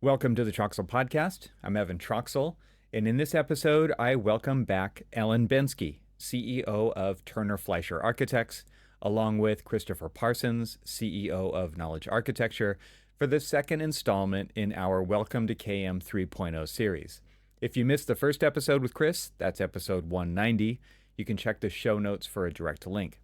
Welcome to the Troxel Podcast. I'm Evan Troxel, and in this episode, I welcome back Ellen Bensky, CEO of Turner Fleischer Architects, along with Christopher Parsons, CEO of Knowledge Architecture, for the second installment in our Welcome to KM 3.0 series. If you missed the first episode with Chris, that's episode 190. You can check the show notes for a direct link.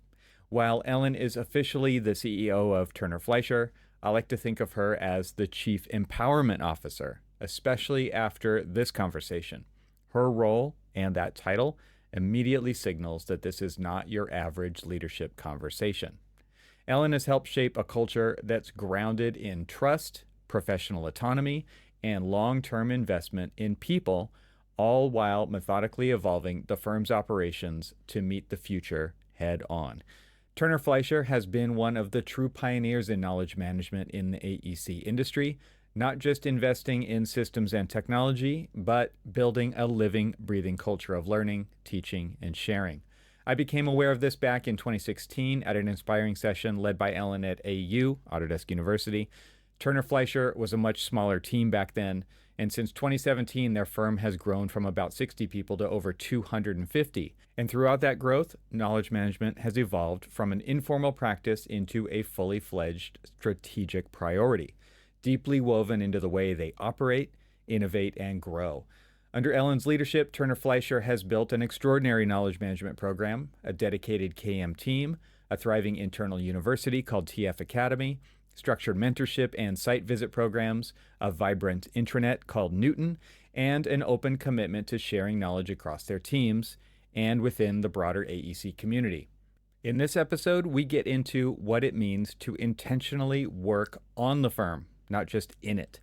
While Ellen is officially the CEO of Turner Fleischer, I like to think of her as the Chief Empowerment Officer, especially after this conversation. Her role and that title immediately signals that this is not your average leadership conversation. Ellen has helped shape a culture that's grounded in trust, professional autonomy, and long-term investment in people, all while methodically evolving the firm's operations to meet the future head on. Turner Fleischer has been one of the true pioneers in knowledge management in the AEC industry, not just investing in systems and technology, but building a living, breathing culture of learning, teaching, and sharing. I became aware of this back in 2016 at an inspiring session led by Ellen at AU, Autodesk University. Turner Fleischer was a much smaller team back then, and since 2017, their firm has grown from about 60 people to over 250. And throughout that growth, knowledge management has evolved from an informal practice into a fully fledged strategic priority, deeply woven into the way they operate, innovate, and grow. Under Ellen's leadership, Turner Fleischer has built an extraordinary knowledge management program, a dedicated KM team, a thriving internal university called TF Academy, structured mentorship and site visit programs, a vibrant intranet called Newton, and an open commitment to sharing knowledge across their teams and within the broader AEC community. In this episode, we get into what it means to intentionally work on the firm, not just in it.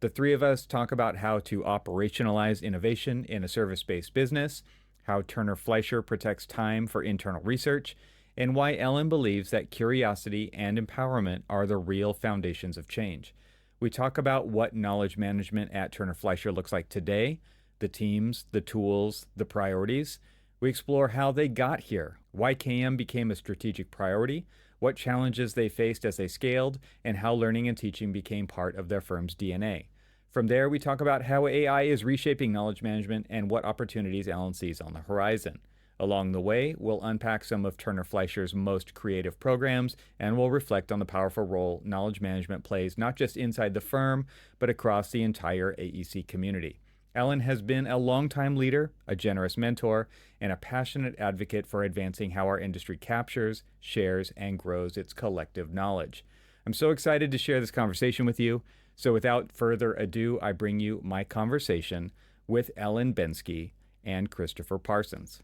The three of us talk about how to operationalize innovation in a service-based business, how Turner Fleischer protects time for internal research, and why Ellen believes that curiosity and empowerment are the real foundations of change. We talk about what knowledge management at Turner Fleischer looks like today, the teams, the tools, the priorities. We explore how they got here, why KM became a strategic priority, what challenges they faced as they scaled, and how learning and teaching became part of their firm's DNA. From there, we talk about how AI is reshaping knowledge management and what opportunities Ellen sees on the horizon. Along the way, we'll unpack some of Turner Fleischer's most creative programs, and we'll reflect on the powerful role knowledge management plays not just inside the firm, but across the entire AEC community. Ellen has been a longtime leader, a generous mentor, and a passionate advocate for advancing how our industry captures, shares, and grows its collective knowledge. I'm so excited to share this conversation with you. So without further ado, I bring you my conversation with Ellen Bensky and Christopher Parsons.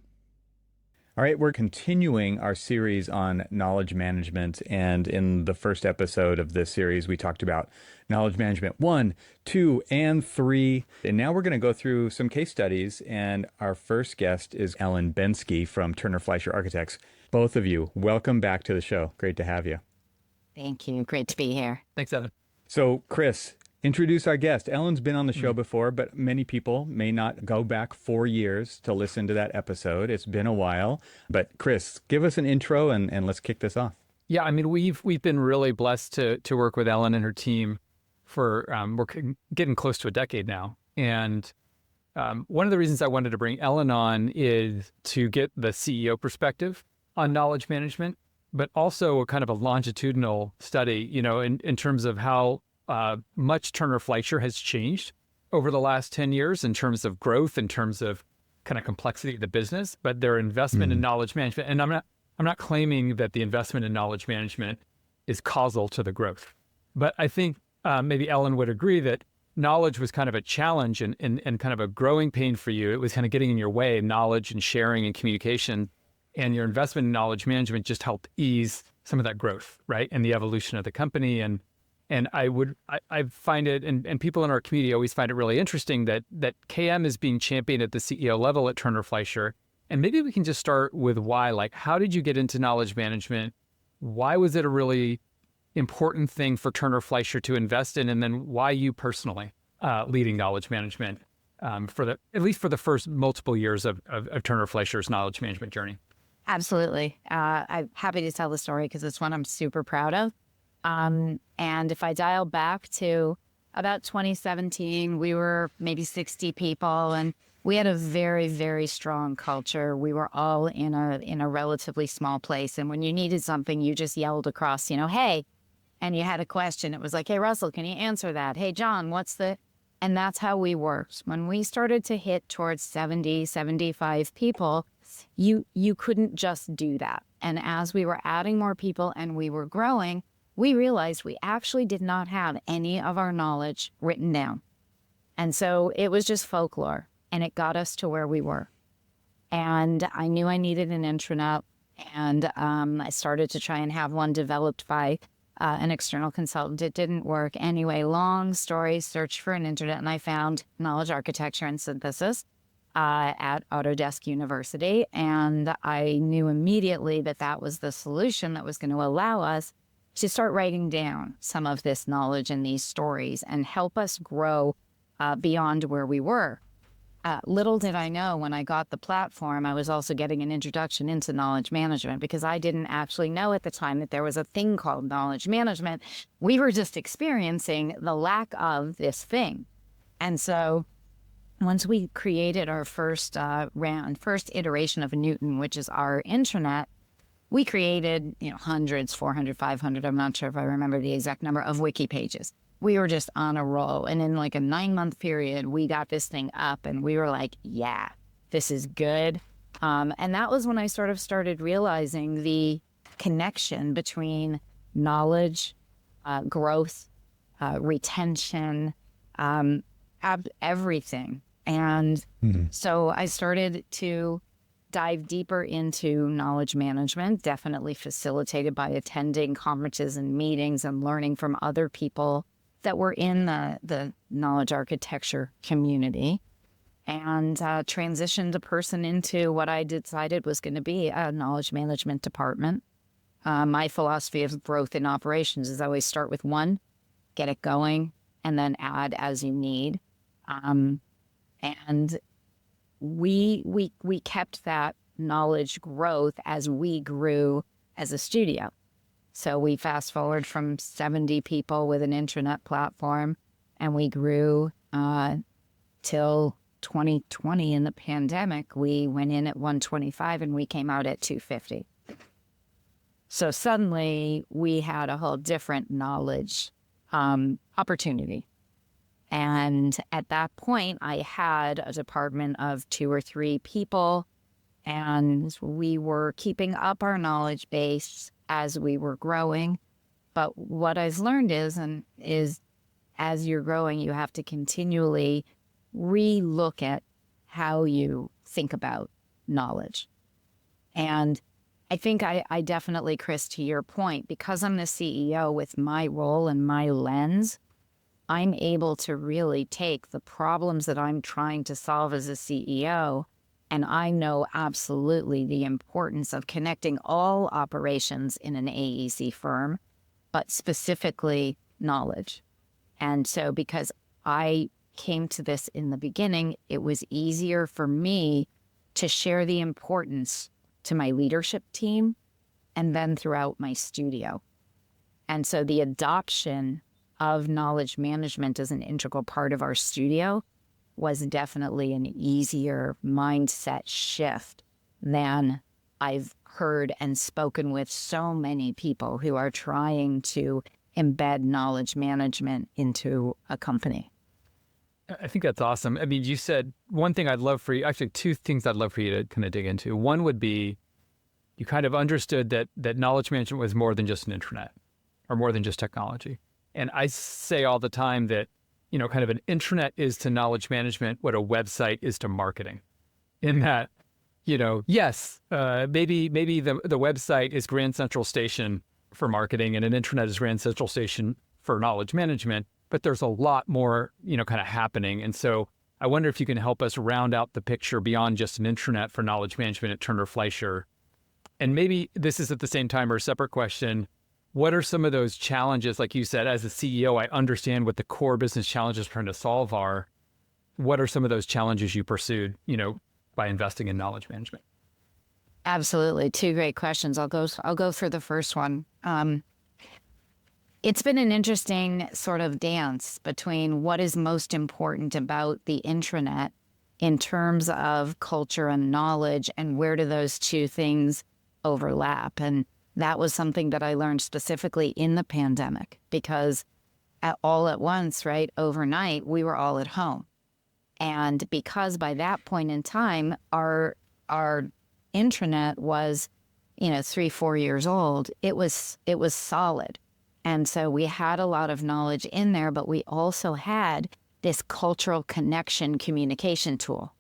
All right, we're continuing our series on knowledge management, and in the first episode of this series, we talked about knowledge management 1, 2, and 3, and now we're going to go through some case studies, and our first guest is Ellen Bensky from Turner Fleischer Architects. Both of you, welcome back to the show. Great to have you. Thank you. Great to be here. Thanks, Evan. So, Chris, introduce our guest. Ellen's been on the show before, but many people may not go back 4 years to listen to that episode. It's been a while. But Chris, give us an intro and let's kick this off. Yeah, I mean, we've been really blessed to work with Ellen and her team for we're getting close to a decade now. And one of the reasons I wanted to bring Ellen on is to get the CEO perspective on knowledge management, but also a kind of a longitudinal study, in terms of how much Turner Fleischer has changed over the last 10 years in terms of growth, in terms of kind of complexity of the business, but their investment in knowledge management. And I'm not claiming that the investment in knowledge management is causal to the growth, but I think maybe Ellen would agree that knowledge was kind of a challenge and kind of a growing pain for you. It was kind of getting in your way, knowledge and sharing and communication, and your investment in knowledge management just helped ease some of that growth, right? And the evolution of the company. And I find it, and people in our community always find it really interesting that KM is being championed at the CEO level at Turner Fleischer. And maybe we can just start with why, like, how did you get into knowledge management? Why was it a really important thing for Turner Fleischer to invest in? And then why you personally leading knowledge management at least for the first multiple years of Turner Fleischer's knowledge management journey? Absolutely. I'm happy to tell the story because it's one I'm super proud of. And if I dial back to about 2017, we were maybe 60 people, and we had a very, very strong culture. We were all in a relatively small place. And when you needed something, you just yelled across, hey, and you had a question. It was like, hey, Russell, can you answer that? Hey, John, and that's how we worked. When we started to hit towards 70, 75 people, you couldn't just do that. And as we were adding more people and we were growing, we realized we actually did not have any of our knowledge written down. And so it was just folklore, and it got us to where we were. And I knew I needed an intranet, and I started to try and have one developed by an external consultant. It didn't work. Anyway, long story, searched for an internet, and I found knowledge architecture and synthesis at Autodesk University. And I knew immediately that that was the solution that was going to allow us to start writing down some of this knowledge and these stories and help us grow beyond where we were. Little did I know when I got the platform, I was also getting an introduction into knowledge management, because I didn't actually know at the time that there was a thing called knowledge management. We were just experiencing the lack of this thing. And so once we created our first iteration of Newton, which is our intranet, we created, hundreds, 400, 500, I'm not sure if I remember the exact number, of wiki pages. We were just on a roll. And in like a 9-month period, we got this thing up and we were like, yeah, this is good. And that was when I sort of started realizing the connection between knowledge, growth, retention, everything. And so I started to dive deeper into knowledge management, definitely facilitated by attending conferences and meetings and learning from other people that were in the knowledge architecture community, and transitioned a person into what I decided was going to be a knowledge management department. My philosophy of growth in operations is always start with one, get it going, and then add as you need. And we kept that knowledge growth as we grew as a studio. So we fast forward from 70 people with an intranet platform, and we grew till 2020 in the pandemic. We went in at 125 and we came out at 250. So suddenly we had a whole different knowledge opportunity. And at that point, I had a department of 2 or 3 people, and we were keeping up our knowledge base as we were growing. But what I've learned is as you're growing, you have to continually re-look at how you think about knowledge. And I think I definitely, Chris, to your point, because I'm the CEO with my role and my lens, I'm able to really take the problems that I'm trying to solve as a CEO, and I know absolutely the importance of connecting all operations in an AEC firm, but specifically knowledge. And so because I came to this in the beginning, it was easier for me to share the importance to my leadership team and then throughout my studio. And so the adoption of knowledge management as an integral part of our studio was definitely an easier mindset shift than I've heard and spoken with so many people who are trying to embed knowledge management into a company. I think that's awesome. I mean, you said one thing I'd love for you, actually 2 things I'd love for you to kind of dig into. One would be you kind of understood that knowledge management was more than just an intranet or more than just technology. And I say all the time that, kind of an intranet is to knowledge management what a website is to marketing. In that, yes, maybe the website is Grand Central Station for marketing and an intranet is Grand Central Station for knowledge management, but there's a lot more, kind of happening. And so I wonder if you can help us round out the picture beyond just an intranet for knowledge management at Turner Fleischer. And maybe this is at the same time or a separate question. What are some of those challenges? Like you said, as a CEO, I understand what the core business challenges we're trying to solve are. What are some of those challenges you pursued, by investing in knowledge management? Absolutely. 2 great questions. I'll go through the first one. it's been an interesting sort of dance between what is most important about the intranet in terms of culture and knowledge, and where do those two things overlap. And that was something that I learned specifically in the pandemic, because all at once, right, overnight, we were all at home. And because by that point in time, our intranet was, 3-4 years old, it was solid. And so we had a lot of knowledge in there, but we also had this cultural connection communication tool.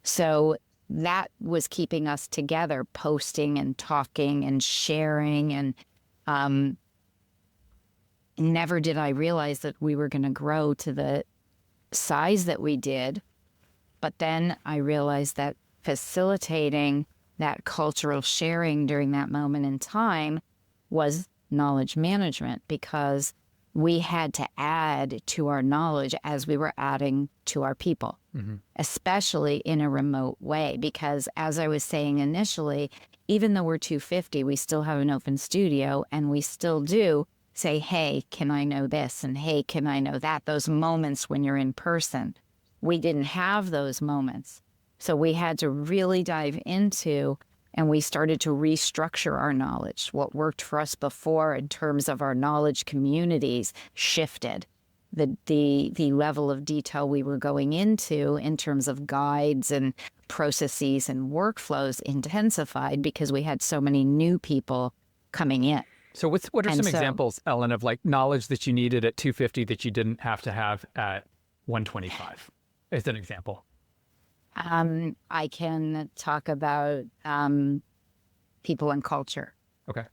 So that was keeping us together, posting and talking and sharing. And never did I realize that we were going to grow to the size that we did. But then I realized that facilitating that cultural sharing during that moment in time was knowledge management, because we had to add to our knowledge as we were adding to our people, especially in a remote way. Because as I was saying initially, even though we're 250, we still have an open studio, and we still do say, hey, can I know this? And hey, can I know that? Those moments when you're in person. We didn't have those moments. So we had to really dive into, and we started to restructure our knowledge. What worked for us before in terms of our knowledge communities shifted. The level of detail we were going into in terms of guides and processes and workflows intensified, because we had so many new people coming in. So what are some examples, Ellen, of like knowledge that you needed at 250 that you didn't have to have at 125, as an example? I can talk about people and culture. Okay.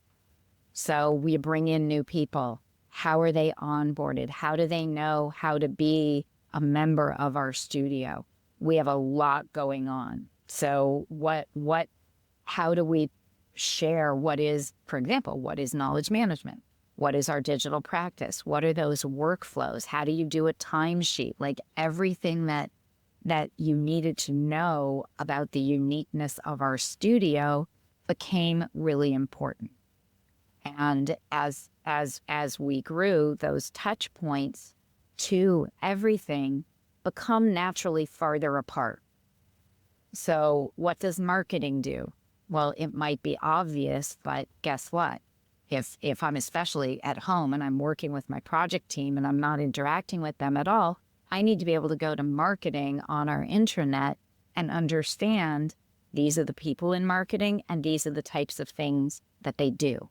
So we bring in new people. How are they onboarded? How do they know how to be a member of our studio? We have a lot going on. So how do we share what is, for example, what is knowledge management? What is our digital practice? What are those workflows? How do you do a timesheet? Like everything that you needed to know about the uniqueness of our studio became really important. And as we grew, those touch points to everything become naturally farther apart. So what does marketing do? Well, it might be obvious, but guess what? If I'm especially at home and I'm working with my project team and I'm not interacting with them at all, I need to be able to go to marketing on our intranet and understand these are the people in marketing and these are the types of things that they do.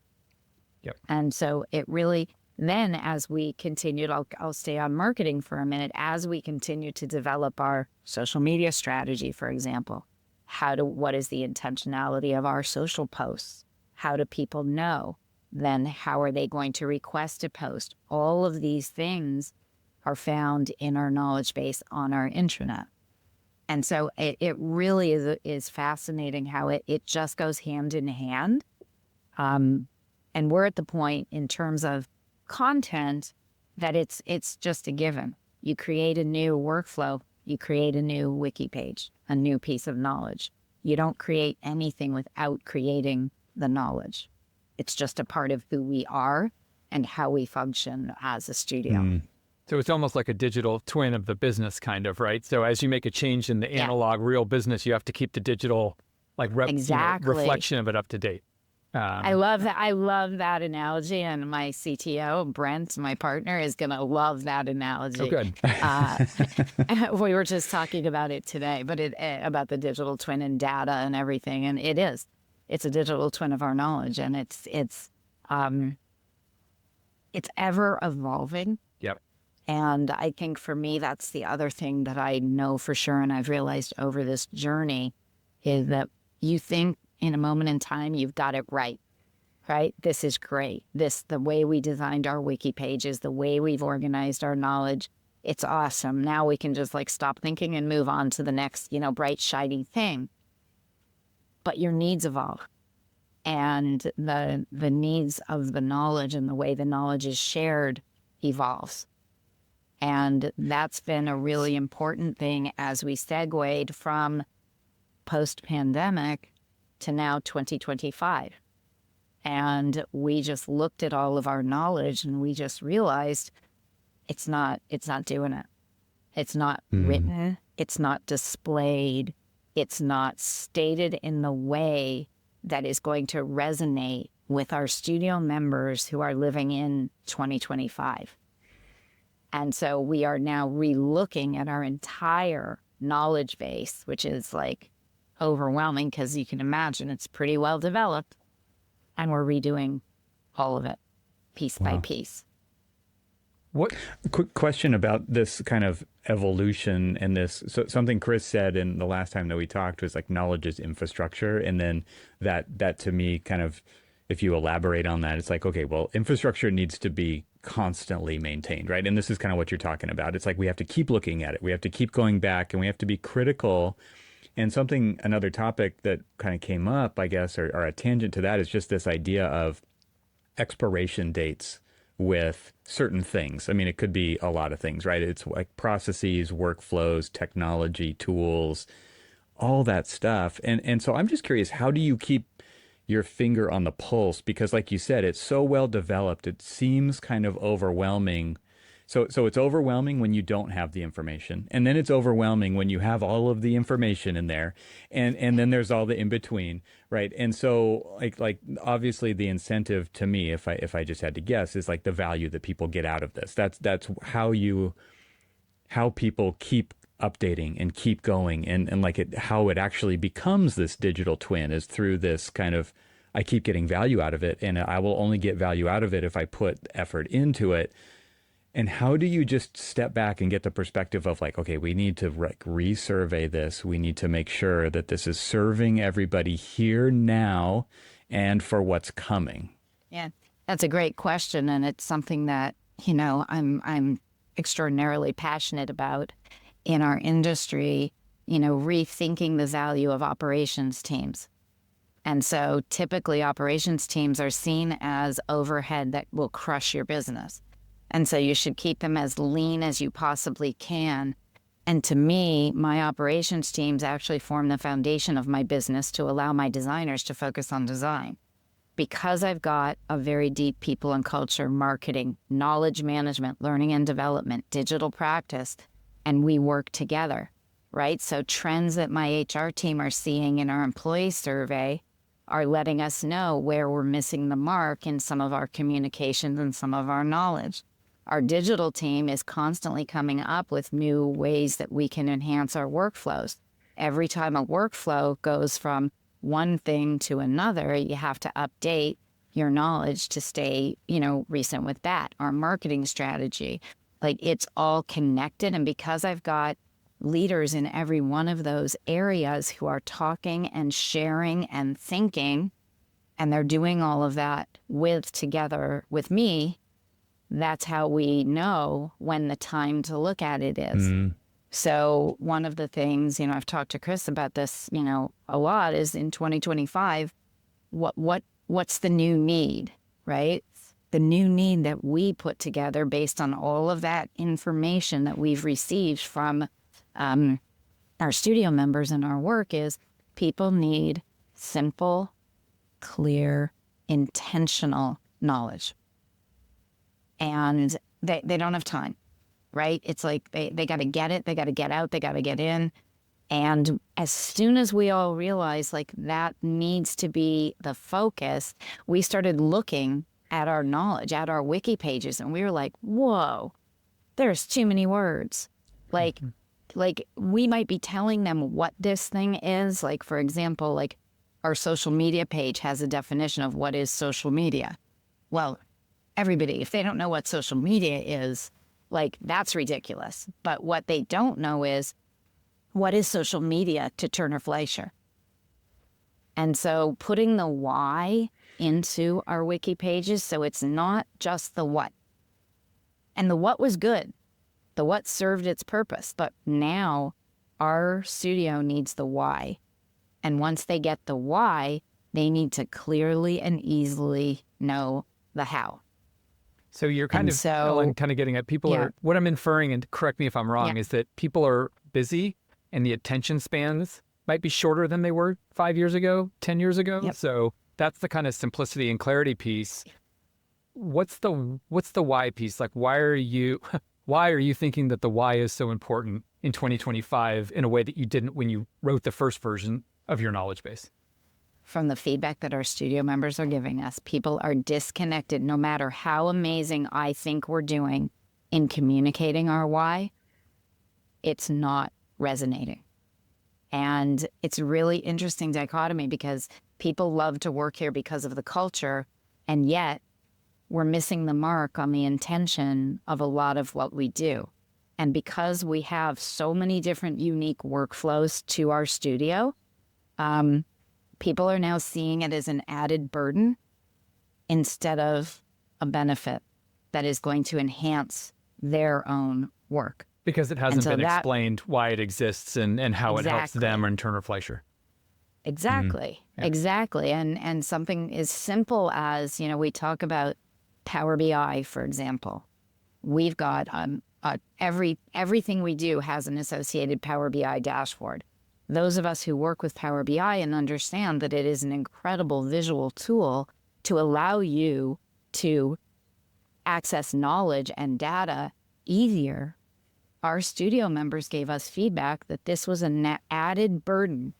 Yep. And so it really, then as we continued, I'll stay on marketing for a minute, as we continue to develop our social media strategy, for example, what is the intentionality of our social posts? How do people know? Then how are they going to request a post? All of these things are found in our knowledge base on our intranet. And so it really is fascinating how it just goes hand in hand. And we're at the point in terms of content that it's just a given. You create a new workflow, you create a new wiki page, a new piece of knowledge. You don't create anything without creating the knowledge. It's just a part of who we are and how we function as a studio. So it's almost like a digital twin of the business, kind of, right? So as you make a change in the analog real business, you have to keep the digital reflection of it up to date. I love that. I love that analogy, and my CTO, Brent, my partner, is going to love that analogy. Oh, good. We were just talking about it today, but about the digital twin and data and everything, and it's a digital twin of our knowledge, and it's ever evolving. Yep. And I think for me, that's the other thing that I know for sure, and I've realized over this journey, is that you think in a moment in time you've got it right? This is great. The way we designed our wiki pages, the way we've organized our knowledge, it's awesome. Now we can just stop thinking and move on to the next, bright, shiny thing. But your needs evolve. And the needs of the knowledge and the way the knowledge is shared evolves. And that's been a really important thing as we segued from post-pandemic to now 2025. And we just looked at all of our knowledge and we just realized it's not doing it. It's not written. It's not displayed. It's not stated in the way that is going to resonate with our studio members who are living in 2025. And so we are now re-looking at our entire knowledge base, which is like overwhelming because you can imagine it's pretty well developed. And we're redoing all of it piece by piece. What quick question about this kind of evolution and this. So something Chris said in the last time that we talked was like knowledge is infrastructure. And then that to me kind of, if you elaborate on that, it's like, okay, well, infrastructure needs to be constantly maintained, right? And this is kind of what you're talking about. It's like we have to keep looking at it. We have to keep going back and we have to be critical. And another topic that kind of came up, I guess, or a tangent to that is just this idea of expiration dates with certain things. I mean, it could be a lot of things, right? It's like processes, workflows, technology, tools, all that stuff. And so I'm just curious, how do you keep your finger on the pulse? Because like you said, it's so well developed, it seems kind of overwhelming. So it's overwhelming when you don't have the information. And then it's overwhelming when you have all of the information in there. And then there's all the in between, right? And so like obviously the incentive to me, if I just had to guess, is like the value that people get out of this. That's how people keep updating and keep going and like how it actually becomes this digital twin is through this kind of, I keep getting value out of it, and I will only get value out of it if I put effort into it. And how do you just step back and get the perspective of like, okay, we need to resurvey this. We need to make sure that this is serving everybody here now and for what's coming. Yeah, that's a great question. And it's something that, I'm extraordinarily passionate about in our industry, rethinking the value of operations teams. And so typically operations teams are seen as overhead that will crush your business. And so you should keep them as lean as you possibly can. And to me, my operations teams actually form the foundation of my business to allow my designers to focus on design. Because I've got a very deep people and culture, marketing, knowledge management, learning and development, digital practice, and we work together, right? So trends that my HR team are seeing in our employee survey are letting us know where we're missing the mark in some of our communications and some of our knowledge. Our digital team is constantly coming up with new ways that we can enhance our workflows. Every time a workflow goes from one thing to another, you have to update your knowledge to stay, recent with that. Our marketing strategy, like it's all connected. And because I've got leaders in every one of those areas who are talking and sharing and thinking, and they're doing all of that together with me, that's how we know when the time to look at it is. So one of the things, I've talked to Chris about this, a lot, is in 2025, what's the new need, right? The new need that we put together based on all of that information that we've received from our studio members and our work is people need simple, clear, intentional knowledge. And they don't have time, right? It's like they got to get it, they got to get out, they got to get in. And as soon as we all realized like that needs to be the focus, we started looking at our knowledge, at our wiki pages, and we were like, whoa, there's too many words. Like we might be telling them what this thing is. Like, for example, like our social media page has a definition of what is social media. Well, everybody, if they don't know what social media is, like that's ridiculous. But what they don't know is what is social media to Turner Fleischer. And so putting the why into our wiki pages, so it's not just the what. And the what was good. The what served its purpose. But now our studio needs the why. And once they get the why, they need to clearly and easily know the how. So you're Ellen, kind of getting at people are, what I'm inferring, and correct me if I'm wrong, is that people are busy and the attention spans might be shorter than they were 5 years ago, 10 years ago. Yep. So that's the kind of simplicity and clarity piece. What's the why piece? Like, why are you thinking that the why is so important in 2025 in a way that you didn't when you wrote the first version of your knowledge base? From the feedback that our studio members are giving us, people are disconnected. No matter how amazing I think we're doing in communicating our why, it's not resonating. And it's a really interesting dichotomy because people love to work here because of the culture, and yet we're missing the mark on the intention of a lot of what we do. And because we have so many different unique workflows to our studio, people are now seeing it as an added burden instead of a benefit that is going to enhance their own work. Because it hasn't been explained why it exists and how it helps them and Turner Fleischer. Exactly. Yeah. Exactly. And something as simple as, we talk about Power BI, for example. We've got everything we do has an associated Power BI dashboard. Those of us who work with Power BI and understand that it is an incredible visual tool to allow you to access knowledge and data easier, our studio members gave us feedback that this was an added burden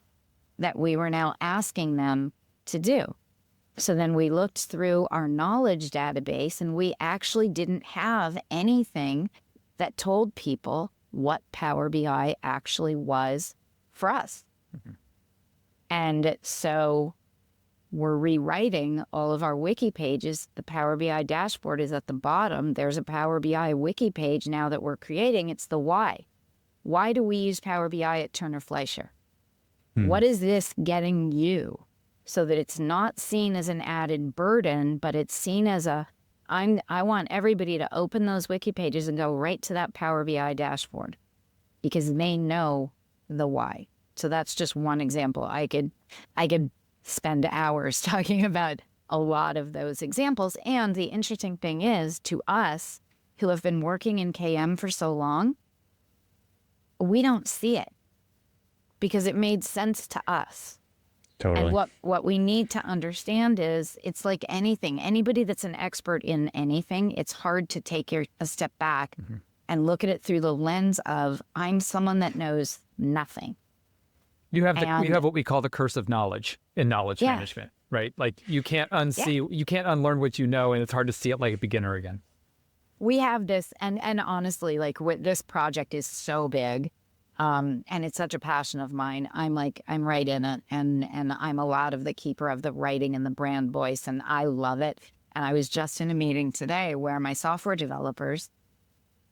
that we were now asking them to do. So then we looked through our knowledge database and we actually didn't have anything that told people what Power BI actually was for us. Mm-hmm. And so we're rewriting all of our wiki pages. The Power BI dashboard is at the bottom. There's a Power BI wiki page now that we're creating. It's the why. Why do we use Power BI at Turner Fleischer? What is this getting you? So that it's not seen as an added burden, but it's seen as I want everybody to open those wiki pages and go right to that Power BI dashboard because they know the why. So that's just one example. I could spend hours talking about a lot of those examples. And the interesting thing is, to us who have been working in KM for so long, we don't see it because it made sense to us. Totally. And what we need to understand is it's like anything. Anybody that's an expert in anything, it's hard to take a step back and look at it through the lens of, I'm someone that knows nothing. You have what we call the curse of knowledge in knowledge management, right? Like you can't you can't unlearn what you know, and it's hard to see it like a beginner again. We have this, and honestly, like this project is so big. And it's such a passion of mine. I'm right in it, and I'm a lot of the keeper of the writing and the brand voice, and I love it. And I was just in a meeting today where my software developers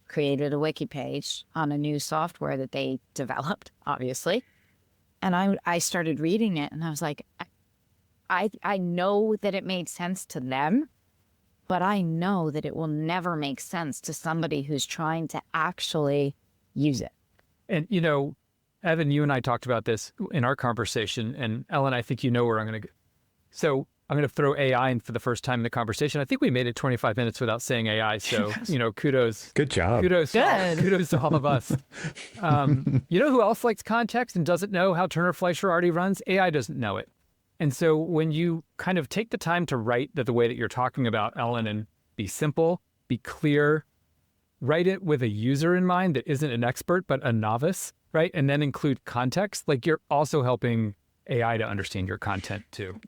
created a wiki page on a new software that they developed, obviously. And I started reading it, and I was like, I know that it made sense to them, but I know that it will never make sense to somebody who's trying to actually use it. And, Evan, you and I talked about this in our conversation, and Ellen, I think you know where I'm going to go. So I'm going to throw AI in for the first time in the conversation. I think we made it 25 minutes without saying AI. So, kudos. Good job. Kudos to all of us. Who else likes context and doesn't know how Turner Fleischer already runs? AI doesn't know it. And so when you kind of take the time to write the way that you're talking about, Ellen, and be simple, be clear, write it with a user in mind that isn't an expert, but a novice, right? And then include context. Like you're also helping AI to understand your content too.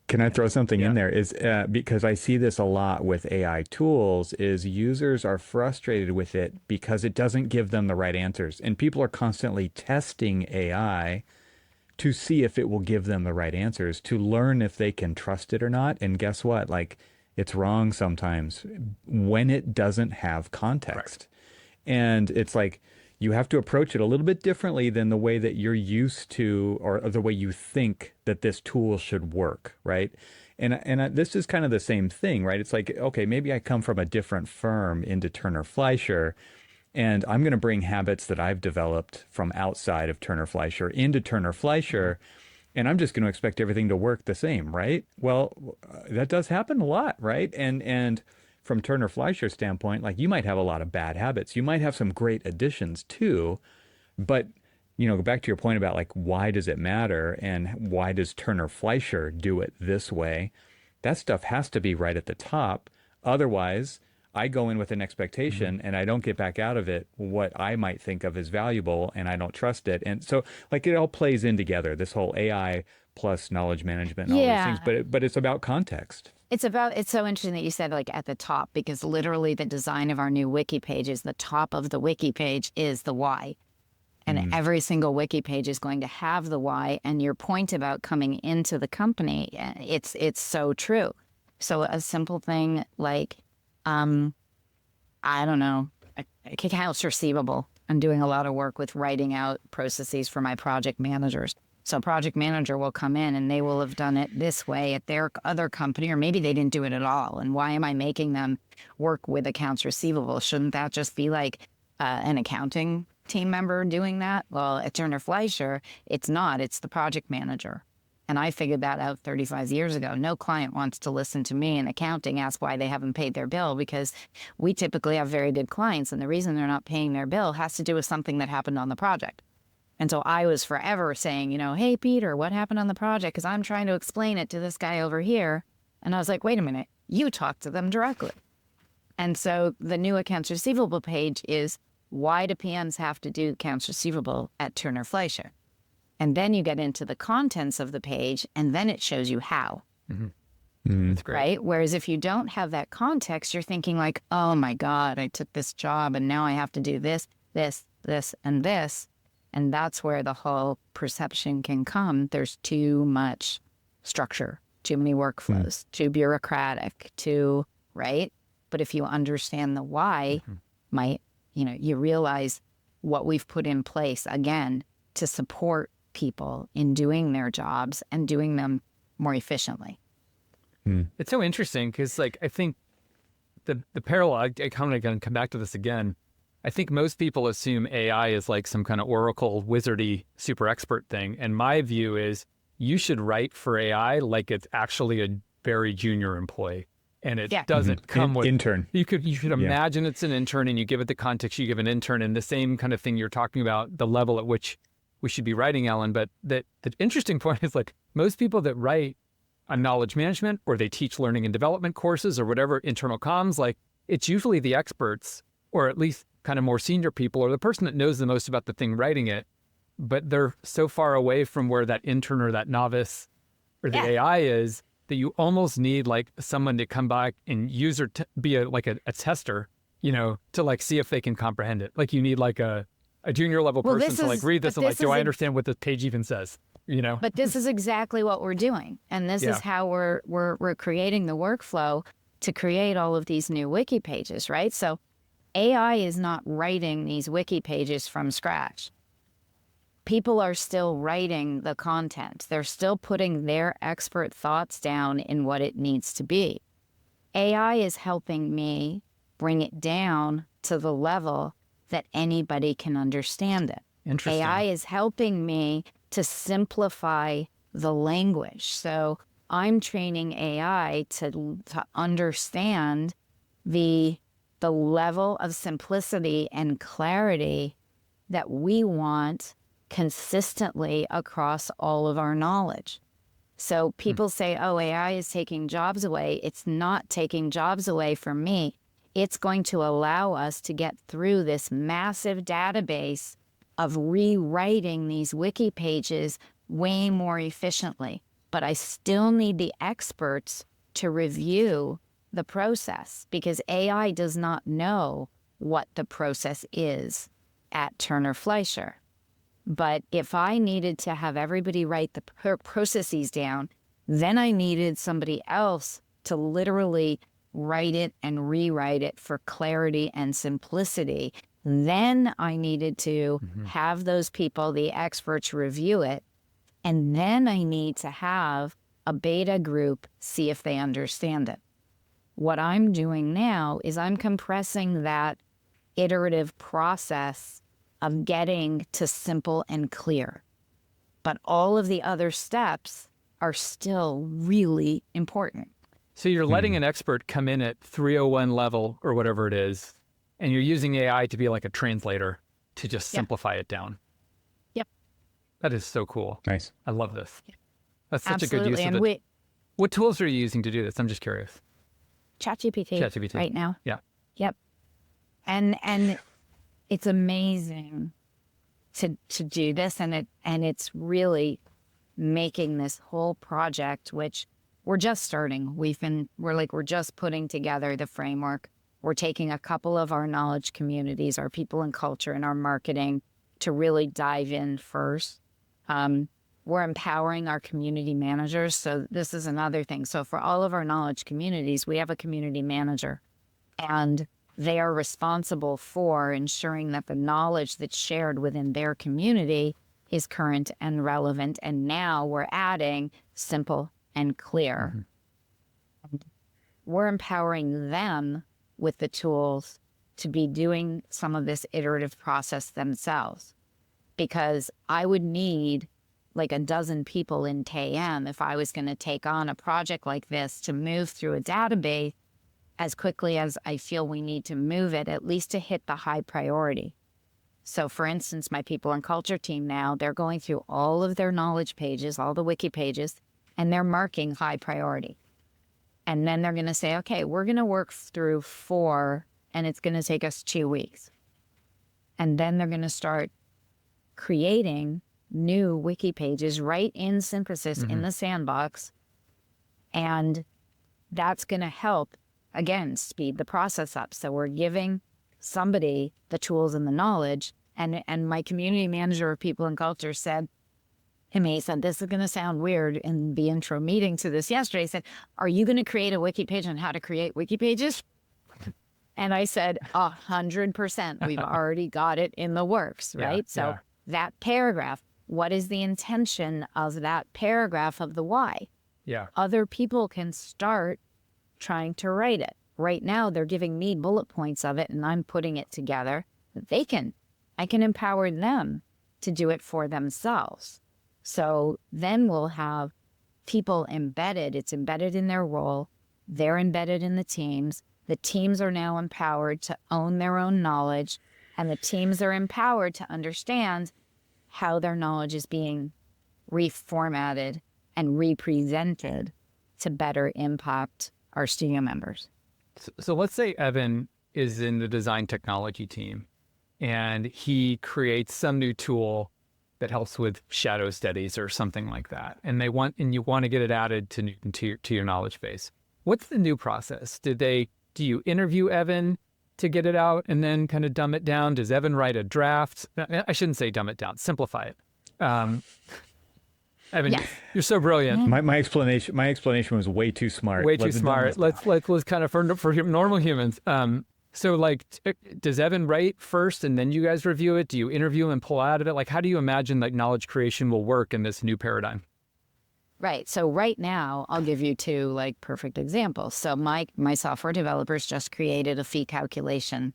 Can I throw something in there? Is because I see this a lot with AI tools, is users are frustrated with it because it doesn't give them the right answers. And people are constantly testing AI to see if it will give them the right answers, to learn if they can trust it or not. And guess what? Like, it's wrong sometimes when it doesn't have context. Right. And it's like, you have to approach it a little bit differently than the way that you're used to, or the way you think that this tool should work, right? And this is kind of the same thing, right? It's like, okay, maybe I come from a different firm into Turner Fleischer, and I'm going to bring habits that I've developed from outside of Turner Fleischer into Turner Fleischer, and I'm just going to expect everything to work the same, right? Well, that does happen a lot, right? And from Turner Fleischer's standpoint, like, you might have a lot of bad habits. You might have some great additions too, but go back to your point about like, why does it matter and why does Turner Fleischer do it this way? That stuff has to be right at the top. Otherwise, I go in with an expectation and I don't get back out of it what I might think of as valuable, and I don't trust it. And so like it all plays in together, this whole AI plus knowledge management and all these things, but it's about context. It's so interesting that you said like at the top, because literally the design of our new wiki page is the top of the wiki page is the why. And every single wiki page is going to have the why. And your point about coming into the company, it's so true. So a simple thing like, I don't know, accounts receivable. I'm doing a lot of work with writing out processes for my project managers. So a project manager will come in and they will have done it this way at their other company, or maybe they didn't do it at all. And why am I making them work with accounts receivable? Shouldn't that just be like an accounting team member doing that? Well, at Turner Fleischer, it's not. It's the project manager. And I figured that out 35 years ago. No client wants to listen to me in accounting, ask why they haven't paid their bill, because we typically have very good clients. And the reason they're not paying their bill has to do with something that happened on the project. And so I was forever saying, hey, Peter, what happened on the project? Because I'm trying to explain it to this guy over here. And I was like, wait a minute, you talk to them directly. And so the new accounts receivable page is, why do PMs have to do accounts receivable at Turner Fleischer? And then you get into the contents of the page, and then it shows you how. That's great. Right? Whereas if you don't have that context, you're thinking like, oh my God, I took this job and now I have to do this, this, this, and this. And that's where the whole perception can come. There's too much structure, too many workflows, too bureaucratic, right? But if you understand the why, you realize what we've put in place, again, to support people in doing their jobs and doing them more efficiently. It's so interesting because, like, I think the parallel, I kind of going to come back to this again. I think most people assume AI is like some kind of Oracle wizardy super expert thing. And my view is you should write for AI like it's actually a very junior employee. And it doesn't come with intern. You should imagine it's an intern, and you give it the context you give an intern, and the same kind of thing you're talking about, the level at which we should be writing, Ellen. But the interesting point is, like, most people that write on knowledge management, or they teach learning and development courses or whatever, internal comms, like, it's usually the experts, or at least kind of more senior people, or the person that knows the most about the thing writing it, but they're so far away from where that intern or that novice or the AI is, that you almost need like someone to come back and be a tester, to like see if they can comprehend it. Like you need like a junior level person to like read this and like, do I understand what this page even says? But this is exactly what we're doing. And this is how we're creating the workflow to create all of these new wiki pages, right? So AI is not writing these wiki pages from scratch. People are still writing the content. They're still putting their expert thoughts down in what it needs to be. AI is helping me bring it down to the level that anybody can understand it. Interesting. AI is helping me to simplify the language. So I'm training AI to understand the level of simplicity and clarity that we want consistently across all of our knowledge. So people say, oh, AI is taking jobs away. It's not taking jobs away from me. It's going to allow us to get through this massive database of rewriting these wiki pages way more efficiently. But I still need the experts to review the process, because AI does not know what the process is at Turner Fleischer. But if I needed to have everybody write the processes down, then I needed somebody else to literally write it and rewrite it for clarity and simplicity. Then I needed to have those people, the experts, review it. And then I need to have a beta group see if they understand it. What I'm doing now is I'm compressing that iterative process of getting to simple and clear. But all of the other steps are still really important. So you're letting an expert come in at 301 level or whatever it is, and you're using AI to be like a translator to just simplify it down. Yep. That is so cool. Nice. I love this. That's such Absolutely. a good use of it. What tools are you using to do this? I'm just curious. ChatGPT right now. Yeah. Yep. And it's amazing to do this, and it's really making this whole project, which we're just starting. We're just putting together the framework. We're taking a couple of our knowledge communities, our people and culture, and our marketing to really dive in first. We're empowering our community managers. So this is another thing. So for all of our knowledge communities, we have a community manager, and they are responsible for ensuring that the knowledge that's shared within their community is current and relevant. And now we're adding simple and clear. And we're empowering them with the tools to be doing some of this iterative process themselves, because I would need like a dozen people in TAM if I was going to take on a project like this to move through a database as quickly as I feel we need to move it, at least to hit the high priority. So for instance, my people and culture team now, they're going through all of their knowledge pages, all the wiki pages, and they're marking high priority. And then they're going to say, okay, we're going to work through 4, and it's going to take us 2 weeks. And then they're going to start creating new wiki pages right in Synthesis in the sandbox. And that's going to help, again, speed the process up. So we're giving somebody the tools and the knowledge. And my community manager of people and culture said, he said, this is going to sound weird in the intro meeting to this yesterday. He said, are you going to create a wiki page on how to create wiki pages? And I said, 100%. We've already got it in the works, right? So that paragraph, what is the intention of that paragraph of the why? Yeah. Other people can start trying to write it. Right now, they're giving me bullet points of it, and I'm putting it together. I can empower them to do it for themselves. So then we'll have people embedded. It's embedded in their role. They're embedded in the teams. The teams are now empowered to own their own knowledge, and the teams are empowered to understand how their knowledge is being reformatted and represented to better impact our studio members. So let's say Evan is in the design technology team and he creates some new tool that helps with shadow studies or something like that. And you want to get it added to your knowledge base. What's the new process? Do you interview Evan to get it out and then kind of dumb it down? Does Evan write a draft? I shouldn't say dumb it down, simplify it. Evan, Yes. you're so brilliant. My explanation was way too smart. Way too smart. Let's kind of for normal humans. So like, does Evan write first and then you guys review it? Do you interview and pull out of it? Like, how do you imagine like knowledge creation will work in this new paradigm? Right. So right now, I'll give you 2 like perfect examples. So my software developers just created a fee calculation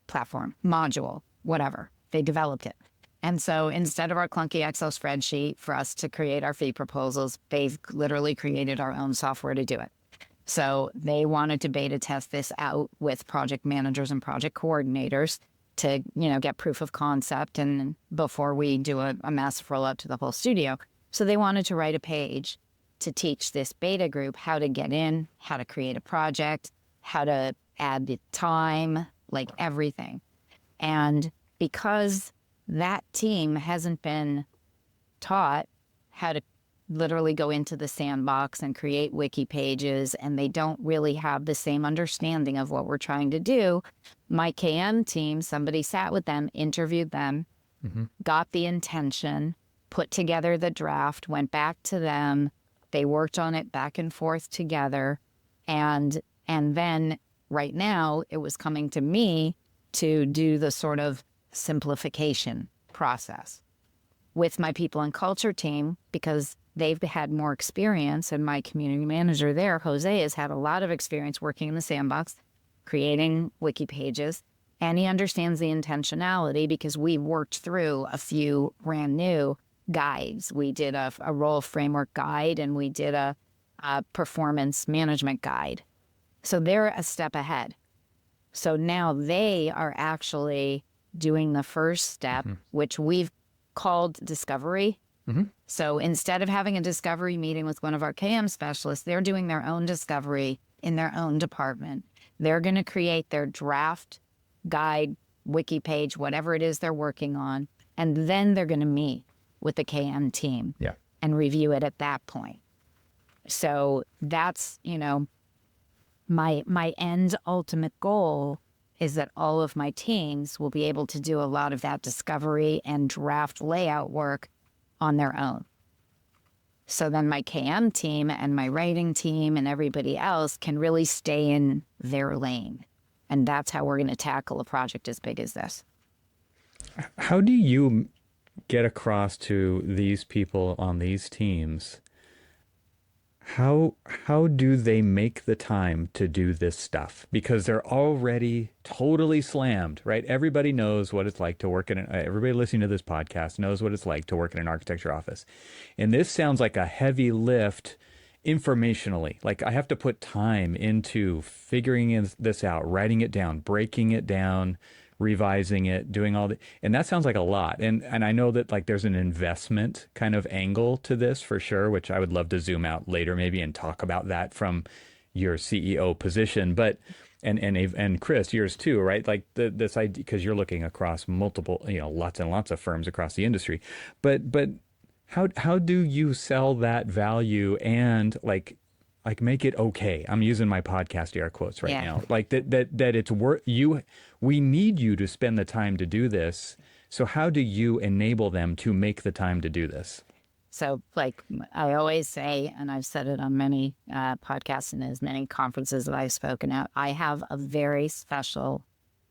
platform, module, whatever. They developed it. And so instead of our clunky Excel spreadsheet for us to create our fee proposals, they've literally created our own software to do it. So they wanted to beta test this out with project managers and project coordinators to, get proof of concept and before we do a massive rollout to the whole studio. So they wanted to write a page to teach this beta group how to get in, how to create a project, how to add the time, like everything. And because that team hasn't been taught how to literally go into the sandbox and create wiki pages, and they don't really have the same understanding of what we're trying to do, my KM team, somebody sat with them, interviewed them, got the intention, put together the draft, went back to them. They worked on it back and forth together. And then right now it was coming to me to do the sort of simplification process with my people and culture team, because they've had more experience. And my community manager there, Jose, has had a lot of experience working in the sandbox, creating wiki pages. And he understands the intentionality because we worked through a few brand new guides. We did a role framework guide, and we did a performance management guide. So they're a step ahead. So now they are actually doing the first step, which we've called discovery. So instead of having a discovery meeting with one of our KM specialists, they're doing their own discovery in their own department. They're going to create their draft guide, wiki page, whatever it is they're working on, and then they're going to meet with the KM team and review it at that point. So that's, my end ultimate goal is that all of my teams will be able to do a lot of that discovery and draft layout work on their own. So then my KM team and my writing team and everybody else can really stay in their lane. And that's how we're going to tackle a project as big as this. How do you get across to these people on these teams? How do they make the time to do this stuff? Because they're already totally slammed, right? Everybody knows what it's like to work in everybody listening to this podcast knows what it's like to work in an architecture office. And this sounds like a heavy lift informationally. Like I have to put time into figuring this out, writing it down, breaking it down, revising it, doing all the, and that sounds like a lot. And I know that like there's an investment kind of angle to this for sure, which I would love to zoom out later maybe and talk about that from your CEO position. But and Chris, yours too, right? Like this idea, because you're looking across multiple, lots and lots of firms across the industry. But how do you sell that value and like make it okay? I'm using my podcast air quotes right now. Like that it's worth you. We need you to spend the time to do this. So how do you enable them to make the time to do this? So like I always say, and I've said it on many podcasts and as many conferences that I've spoken at, I have a very special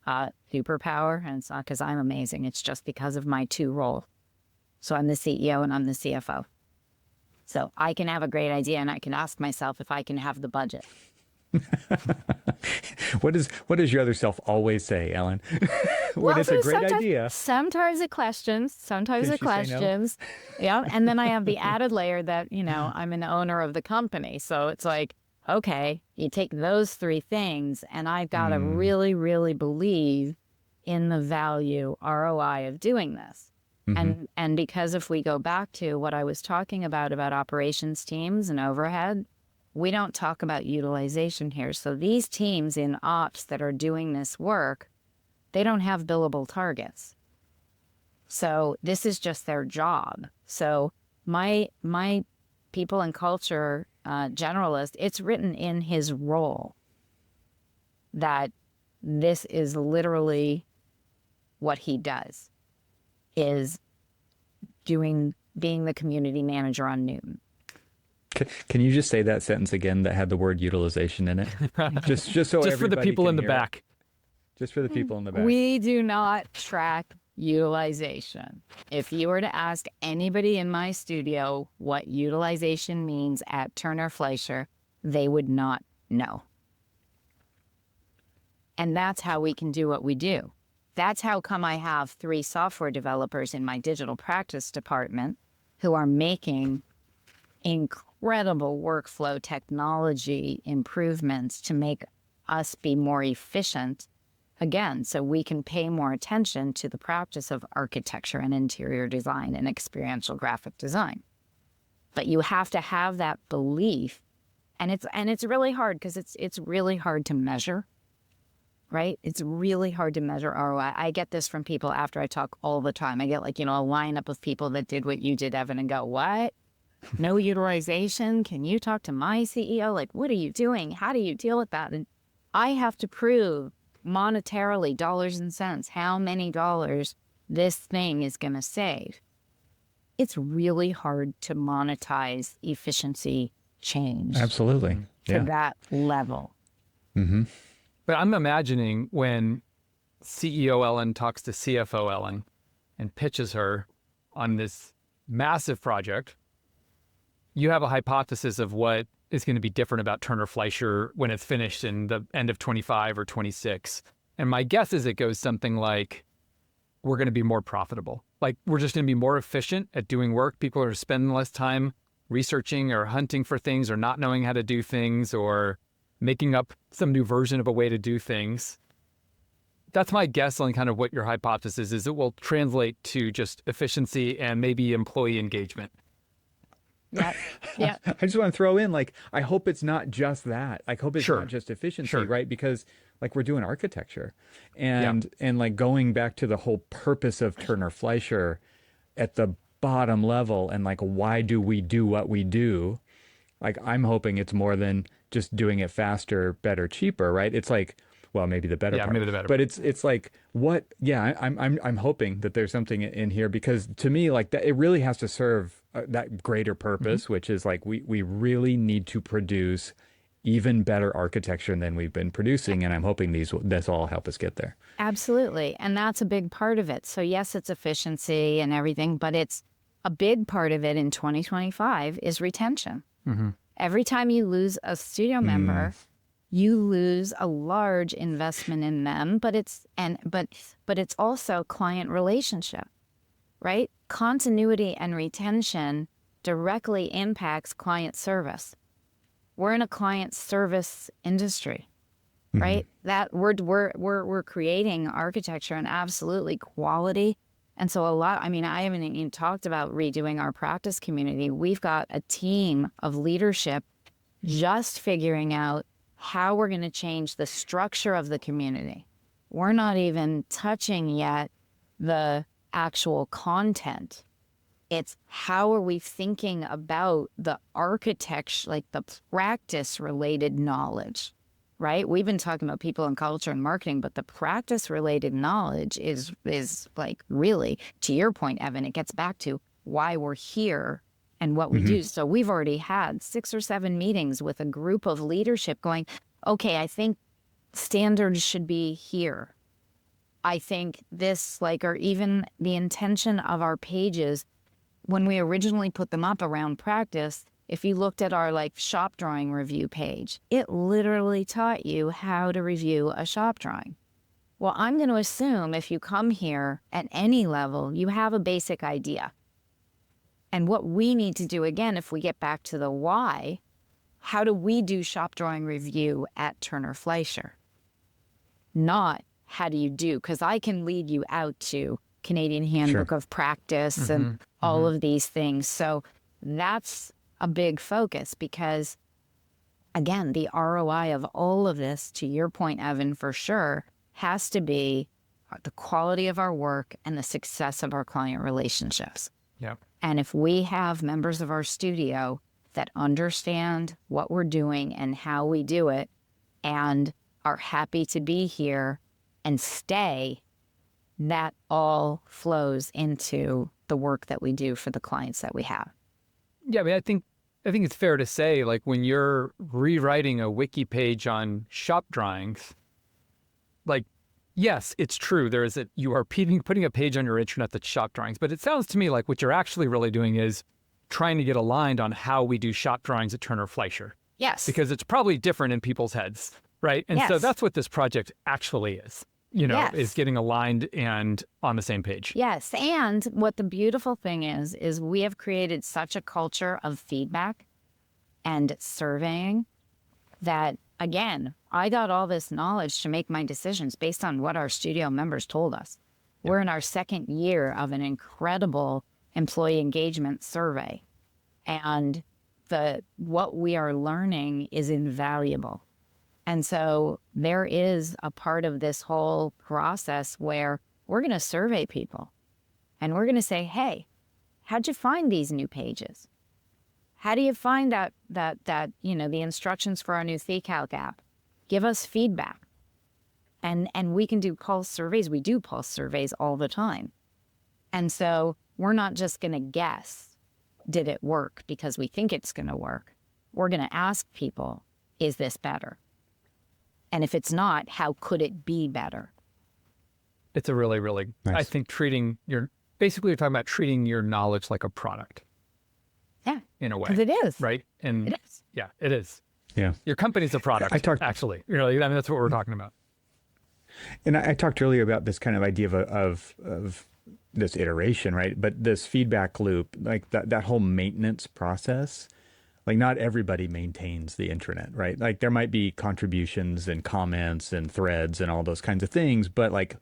superpower, and it's not because I'm amazing. It's just because of my two roles. So I'm the CEO and I'm the CFO. So I can have a great idea and I can ask myself if I can have the budget. What does your other self always say, Ellen? When it's a great idea. Sometimes it questions. Yeah. And then I have the added layer that, I'm an owner of the company. So it's like, okay, you take those three things and I've got to really, really believe in the value ROI of doing this. And because if we go back to what I was talking about operations teams and overhead, we don't talk about utilization here. So these teams in ops that are doing this work, they don't have billable targets. So this is just their job. So my people and culture generalist, it's written in his role that this is literally what he does. Is being the community manager on Newton. Can you just say that sentence again that had the word utilization in it? just so just for the people in the back. Just for the people in the back. We do not track utilization. If you were to ask anybody in my studio what utilization means at Turner Fleischer, they would not know. And that's how we can do what we do. That's how come I have 3 software developers in my digital practice department who are making incredible workflow technology improvements to make us be more efficient, again, so we can pay more attention to the practice of architecture and interior design and experiential graphic design. But you have to have that belief, and it's really hard because it's really hard to measure. Right? It's really hard to measure ROI. I get this from people after I talk all the time. I get a lineup of people that did what you did, Evan, and go, what? No utilization? Can you talk to my CEO? Like, what are you doing? How do you deal with that? And I have to prove monetarily, dollars and cents, how many dollars this thing is going to save. It's really hard to monetize efficiency change. Absolutely. To that level. Mm-hmm. But I'm imagining when CEO Ellen talks to CFO Ellen and pitches her on this massive project, you have a hypothesis of what is going to be different about Turner Fleischer when it's finished in the end of 25 or 26. And my guess is it goes something like, we're going to be more profitable. Like, we're just going to be more efficient at doing work. People are spending less time researching or hunting for things or not knowing how to do things or making up some new version of a way to do things. that's my guess on kind of what your hypothesis is. It will translate to just efficiency and maybe employee engagement. Yeah. Yeah. I just want to throw in, like, I hope it's not just that. I hope it's Sure. not just efficiency, Sure. right? Because like we're doing architecture, Yeah. and like going back to the whole purpose of Turner Fleischer at the bottom level, and like why do we do what we do? Like I'm hoping it's more than just doing it faster, better, cheaper, right? It's like, well, maybe the better Yeah, part. maybe the better But part. it's like what? Yeah, I'm hoping that there's something in here, because to me, like that, it really has to serve that greater purpose, which is like we really need to produce even better architecture than we've been producing, and I'm hoping this all help us get there. Absolutely. And that's a big part of it. So yes, it's efficiency and everything, but it's a big part of it in 2025 is retention. Mm-hmm. Every time you lose a studio member, you lose a large investment in them, but it's also client relationship, right? Continuity and retention directly impacts client service. We're in a client service industry, right? That we're creating architecture and absolutely quality. And so I haven't even talked about redoing our practice community. We've got a team of leadership just figuring out how we're going to change the structure of the community. We're not even touching yet the actual content. It's how are we thinking about the architecture, like the practice related knowledge, right? We've been talking about people and culture and marketing, but the practice related knowledge is like really, to your point, Evan, it gets back to why we're here and what we do. So we've already had 6 or 7 meetings with a group of leadership going, okay, I think standards should be here. I think this, or even the intention of our pages, when we originally put them up around practice, if you looked at our shop drawing review page, it literally taught you how to review a shop drawing. Well, I'm going to assume if you come here at any level, you have a basic idea. And what we need to do, again, if we get back to the why, how do we do shop drawing review at Turner Fleischer? Not how do you do, because I can lead you out to Canadian Handbook of Practice and all of these things. So that's a big focus because, again, the ROI of all of this, to your point, Evan, for sure, has to be the quality of our work and the success of our client relationships. Yeah. And if we have members of our studio that understand what we're doing and how we do it and are happy to be here and stay, that all flows into the work that we do for the clients that we have. Yeah, I mean, I think it's fair to say, when you're rewriting a wiki page on shop drawings, yes, it's true. You are putting a page on your intranet that's shop drawings, but it sounds to me like what you're actually really doing is trying to get aligned on how we do shop drawings at Turner Fleischer. Yes. Because it's probably different in people's heads, right? And so that's what this project actually is, is getting aligned and on the same page. Yes. And what the beautiful thing is we have created such a culture of feedback and surveying that, again, I got all this knowledge to make my decisions based on what our studio members told us. Yep. We're in our 2nd year of an incredible employee engagement survey. And what we are learning is invaluable. And so there is a part of this whole process where we're going to survey people and we're going to say, hey, how'd you find these new pages? How do you find that the instructions for our new TheCalc app? Give us feedback. And we can do pulse surveys. We do pulse surveys all the time. And so we're not just going to guess, did it work because we think it's going to work? We're going to ask people, is this better? And if it's not, how could it be better? It's a really, really, nice. I think you're talking about treating your knowledge like a product. Yeah. In a way. Because it is. Right? And it is. Yeah, it is. Yeah. Your company's a product, actually. That's what we're talking about. And I talked earlier about this kind of idea of this iteration, right? But this feedback loop, like that whole maintenance process, like not everybody maintains the intranet, right? Like there might be contributions and comments and threads and all those kinds of things, but like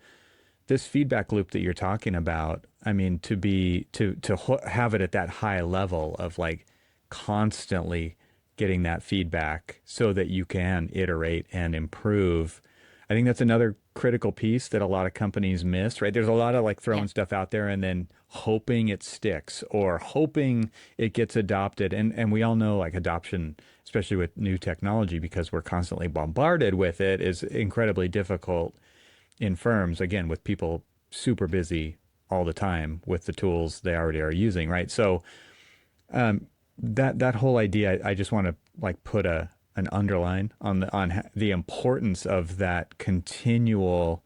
this feedback loop that you're talking about, I mean, to have it at that high level of like constantly getting that feedback so that you can iterate and improve. I think that's another critical piece that a lot of companies miss, right? There's a lot of like throwing stuff out there and then hoping it sticks or hoping it gets adopted. And we all know like adoption, especially with new technology, because we're constantly bombarded with it, is incredibly difficult in firms, again, with people super busy all the time with the tools they already are using, right? So that whole idea, I just want to like put an underline on the importance of that continual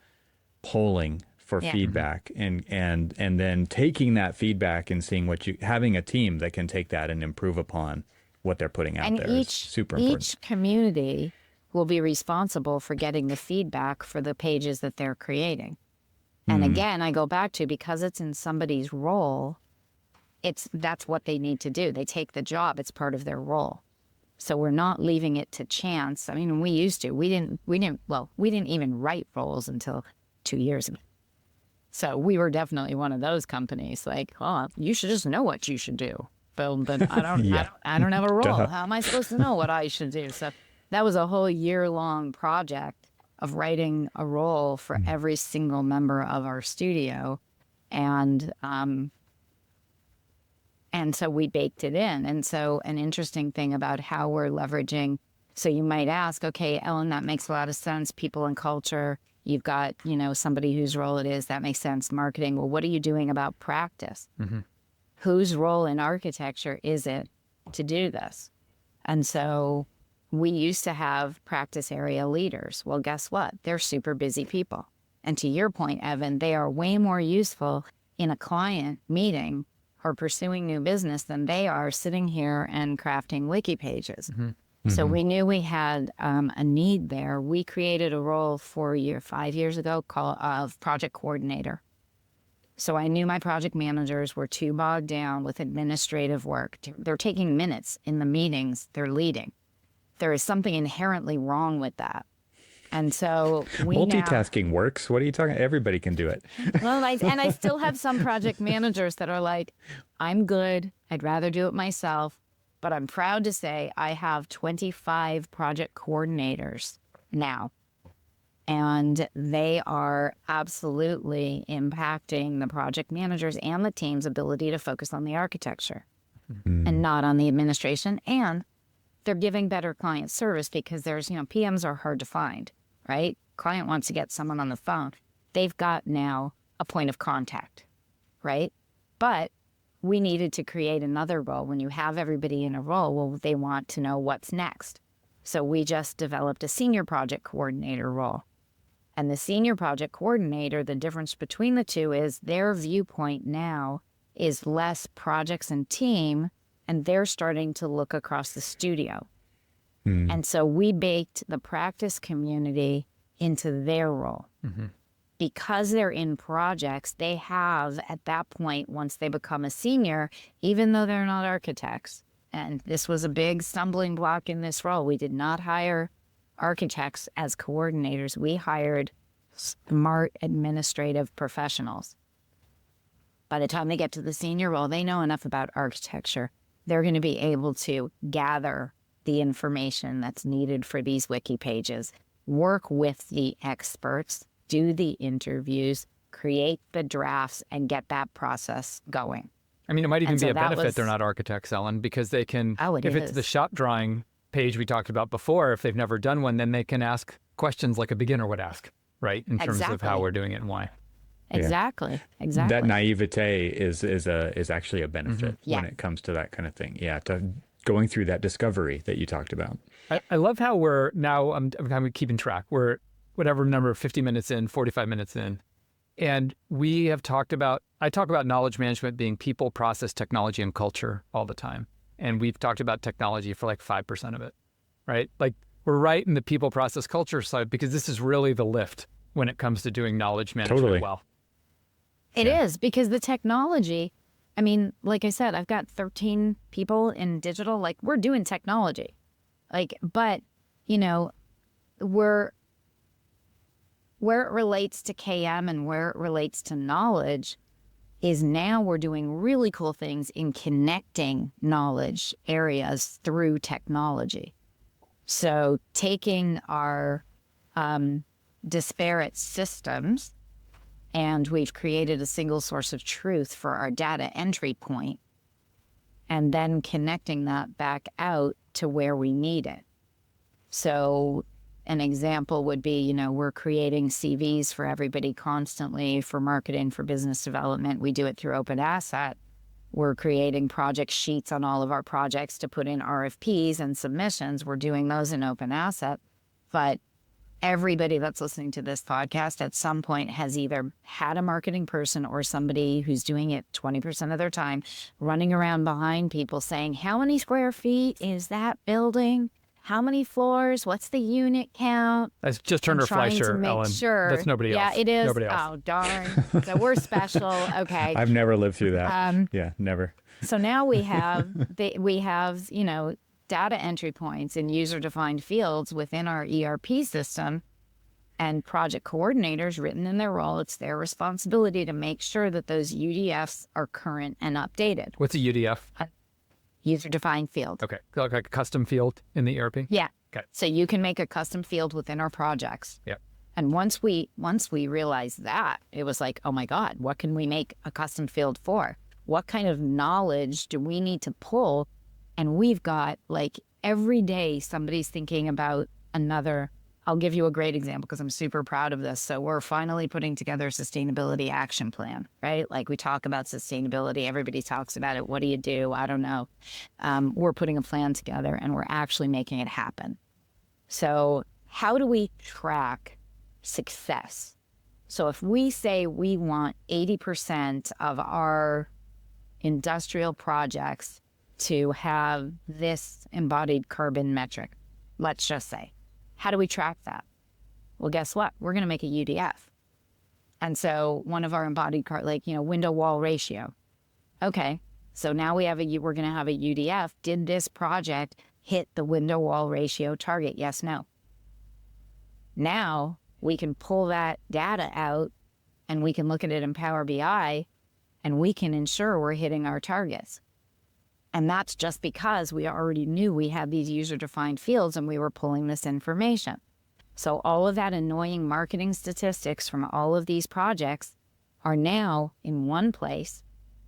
polling for feedback and then taking that feedback and seeing having a team that can take that and improve upon what they're putting out there is super important. Each community will be responsible for getting the feedback for the pages that they're creating. And again, I go back to, because it's in somebody's role, that's what they need to do. They take the job. It's part of their role. So we're not leaving it to chance. I mean, we used to. We didn't even write roles until 2 years ago. So we were definitely one of those companies. Like, oh, you should just know what you should do. But I don't. I don't have a role. How am I supposed to know what I should do? So that was a whole year-long project of writing a role for every single member of our studio, and so we baked it in. And so an interesting thing about how we're leveraging, so you might ask, okay, Ellen, that makes a lot of sense. People and culture, you've got, somebody whose role it is, that makes sense. Marketing, well, what are you doing about practice? Mm-hmm. Whose role in architecture is it to do this? And so we used to have practice area leaders. Well, guess what? They're super busy people. And to your point, Evan, they are way more useful in a client meeting or pursuing new business than they are sitting here and crafting wiki pages. Mm-hmm. So we knew we had a need there. We created a role 5 years ago called project coordinator. So I knew my project managers were too bogged down with administrative work. They're taking minutes in the meetings they're leading. There is something inherently wrong with that. And so multitasking works. What are you talking? Everybody can do it. Well, I still have some project managers that are like, I'm good. I'd rather do it myself. But I'm proud to say I have 25 project coordinators now. And they are absolutely impacting the project managers and the team's ability to focus on the architecture and not on the administration. And they're giving better client service because there's, PMs are hard to find, right? Client wants to get someone on the phone. They've got now a point of contact, right? But we needed to create another role. When you have everybody in a role, well, they want to know what's next. So we just developed a senior project coordinator role. And the senior project coordinator, the difference between the two is their viewpoint now is less projects and team, and they're starting to look across the studio. And so we baked the practice community into their role. Mm-hmm. Because they're in projects, they have, at that point, once they become a senior, even though they're not architects, and this was a big stumbling block in this role, we did not hire architects as coordinators. We hired smart administrative professionals. By the time they get to the senior role, they know enough about architecture. They're going to be able to gather the information that's needed for these wiki pages, work with the experts, do the interviews, create the drafts, and get that process going. I mean, it might even be a benefit they're not architects, Ellen, because they can, if it's the shop drawing page we talked about before, if they've never done one, then they can ask questions like a beginner would ask, right? In terms of how we're doing it and why. Exactly. That naivete is actually a benefit when it comes to that kind of thing. Yeah, to going through that discovery that you talked about. I love how we're now, I'm keeping track. We're whatever number, 50 minutes in, 45 minutes in. And we have I talk about knowledge management being people, process, technology, and culture all the time. And we've talked about technology for like 5% of it, right? Like we're right in the people, process, culture side because this is really the lift when it comes to doing knowledge management well. It is, because the technology, I mean, like I said, I've got 13 people in digital. Like, we're doing technology. Like, but, you know, where it relates to KM and where it relates to knowledge is now we're doing really cool things in connecting knowledge areas through technology. So taking our disparate systems, and we've created a single source of truth for our data entry point, and then connecting that back out to where we need it. So an example would be, you know, we're creating CVs for everybody constantly for marketing, for business development. We do it through Open Asset. We're creating project sheets on all of our projects to put in RFPs and submissions. We're doing those in Open Asset. But everybody that's listening to this podcast at some point has either had a marketing person or somebody who's doing it 20% of their time running around behind people saying, how many square feet is that building? How many floors? What's the unit count? That's just Turner Fleischer, Ellen. Sure. That's nobody else. Yeah, it is. Nobody else. Oh, darn. So we're special. Okay. I've never lived through that. Yeah, never. So now we have, you know, data entry points and user-defined fields within our ERP system, and project coordinators written in their role. It's their responsibility to make sure that those UDFs are current and updated. What's a UDF? User-defined field. Okay, like a custom field in the ERP? Yeah. Okay. So you can make a custom field within our projects. Yep. And once we realized that, it was like, oh my God, what can we make a custom field for? What kind of knowledge do we need to pull? And we've got, like, every day somebody's thinking about another. I'll give you a great example because I'm super proud of this. So we're finally putting together a sustainability action plan, right? Like, we talk about sustainability. Everybody talks about it. What do you do? I don't know. We're putting a plan together and we're actually making it happen. So how do we track success? So if we say we want 80% of our industrial projects to have this embodied carbon metric, let's just say, how do we track that? Well, guess what? We're going to make a UDF. And so one of our embodied window wall ratio. Okay, so now we're going to have a UDF. Did this project hit the window wall ratio target? Yes, no. Now we can pull that data out and we can look at it in Power BI and we can ensure we're hitting our targets. And that's just because we already knew we had these user-defined fields and we were pulling this information. So all of that annoying marketing statistics from all of these projects are now in one place.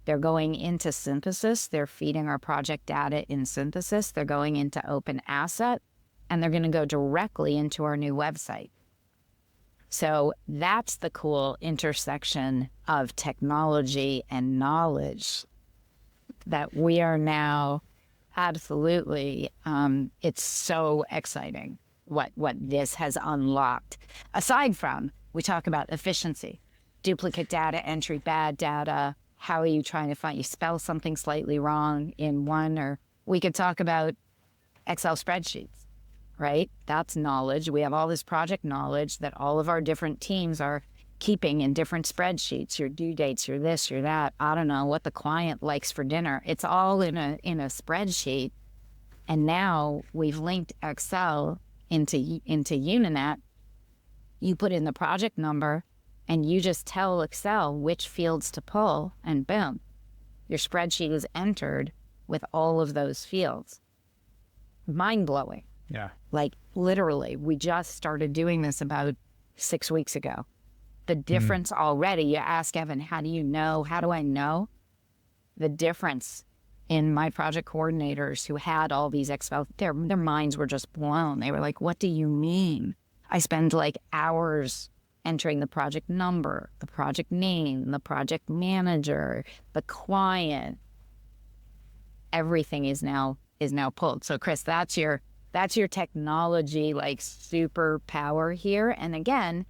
They're going into Synthesis. They're feeding our project data in Synthesis. They're going into Open Asset, and they're going to go directly into our new website. So that's the cool intersection of technology and knowledge that we are now absolutely, it's so exciting what this has unlocked. Aside from, we talk about efficiency, duplicate data entry, bad data, how are you trying to find, you spell something slightly wrong in one, or we could talk about Excel spreadsheets, right? That's knowledge. We have all this project knowledge that all of our different teams are keeping in different spreadsheets, your due dates, your this, your that, I don't know, what the client likes for dinner. It's all in a spreadsheet. And now we've linked Excel into Uninet. You put in the project number and you just tell Excel which fields to pull, and boom, your spreadsheet is entered with all of those fields. Mind-blowing. Yeah. Like, literally, we just started doing this about 6 weeks ago. The difference already, you ask Evan, how do I know? The difference in my project coordinators who had all these Excel, their minds were just blown. They were like, what do you mean? I spend like hours entering the project number, the project name, the project manager, the client. Everything is now pulled. So Chris, that's your technology, like, superpower here. And again,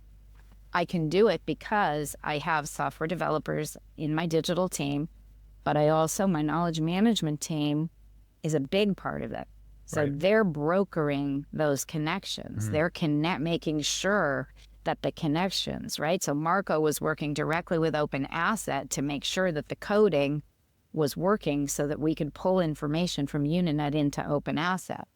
I can do it because I have software developers in my digital team, but my knowledge management team is a big part of it. So They're brokering those connections. They're making sure that the connections, right? So Marco was working directly with Open Asset to make sure that the coding was working so that we could pull information from Uninet into Open Asset.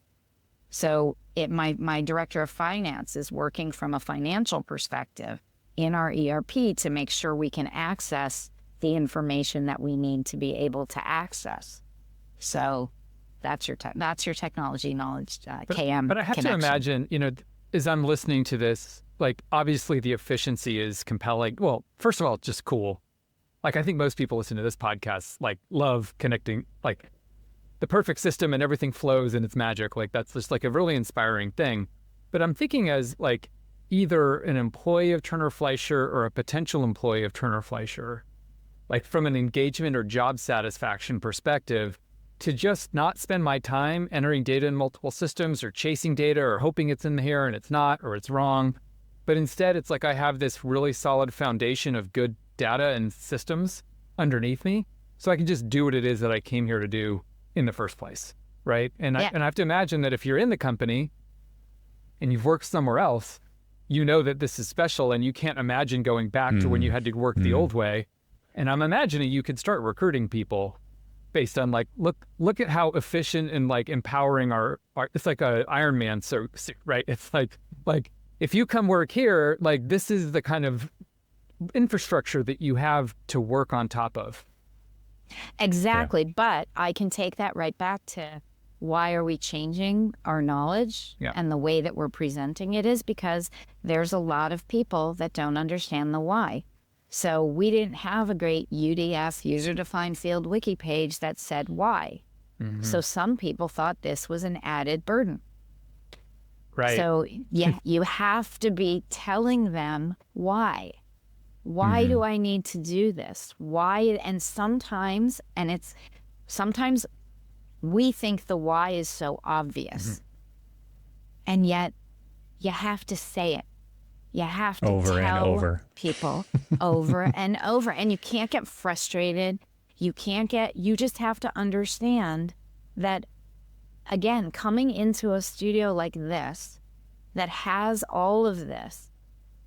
So my director of finance is working from a financial perspective in our ERP to make sure we can access the information that we need to be able to access. So that's your technology knowledge, KM. But I have connection. to imagine, as I'm listening to this, like obviously the efficiency is compelling. Well, first of all, it's just cool. Like I think most people listen to this podcast, like love connecting, like the perfect system and everything flows and it's magic. Like that's just like a really inspiring thing. But I'm thinking as like either an employee of Turner Fleischer or a potential employee of Turner Fleischer, like from an engagement or job satisfaction perspective, to just not spend my time entering data in multiple systems or chasing data or hoping it's in here and it's not or it's wrong. But instead, it's like I have this really solid foundation of good data and systems underneath me, so I can just do what it is that I came here to do in the first place, right? And I have to imagine that if you're in the company and you've worked somewhere else, you know that this is special and you can't imagine going back to when you had to work the old way. And I'm imagining you could start recruiting people based on like, look at how efficient and like empowering our it's like a Iron Man suit, right? It's like if you come work here, like this is the kind of infrastructure that you have to work on top of. Exactly. Yeah. But I can take that right back to why are we changing our knowledge and the way that we're presenting it is because there's a lot of people that don't understand the why. So we didn't have a great UDF, user-defined field wiki page that said why. Mm-hmm. So some people thought this was an added burden. Right. So yeah, you have to be telling them why. Why do I need to do this? Why? And sometimes we think the why is so obvious. And yet you have to say it. You have to tell people over and over. And you can't get frustrated. You just have to understand that, again, coming into a studio like this that has all of this,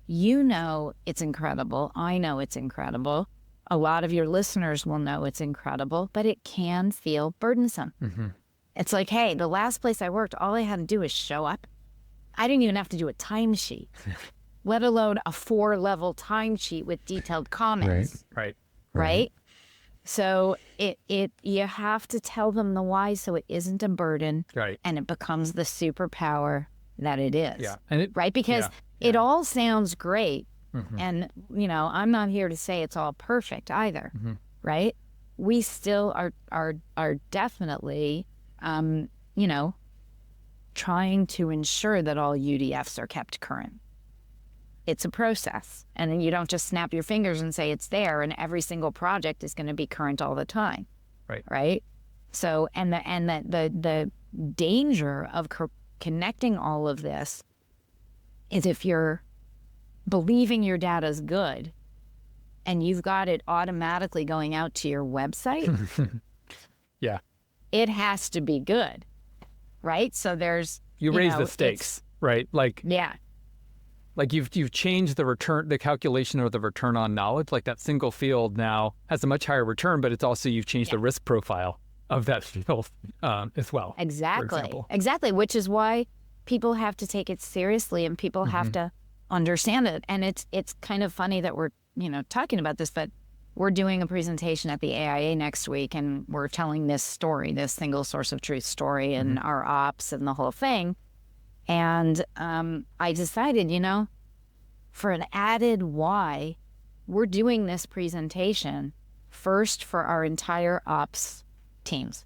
it's incredible. I know it's incredible. A lot of your listeners will know it's incredible, but it can feel burdensome. Mm-hmm. It's like, hey, the last place I worked, all I had to do was show up. I didn't even have to do a timesheet, let alone a 4-level timesheet with detailed comments. Right? So you have to tell them the why so it isn't a burden and it becomes the superpower that it is. Yeah. Right? Because it all sounds great. Mm-hmm. And, I'm not here to say it's all perfect either. Mm-hmm. Right? We still are definitely, trying to ensure that all UDFs are kept current. It's a process. And then you don't just snap your fingers and say it's there and every single project is going to be current all the time. Right? So, and the danger of connecting all of this is if you're believing your data's good and you've got it automatically going out to your website, it has to be good, right? So you raise the stakes, right? Like you've changed the calculation of the return on knowledge. Like that single field now has a much higher return, but it's also you've changed the risk profile of that field as well. Exactly, which is why people have to take it seriously and people have to understand it. And it's kind of funny that we're talking about this, but we're doing a presentation at the AIA next week and we're telling this story, this single source of truth story and our ops and the whole thing. And I decided, for an added why, we're doing this presentation first for our entire ops teams.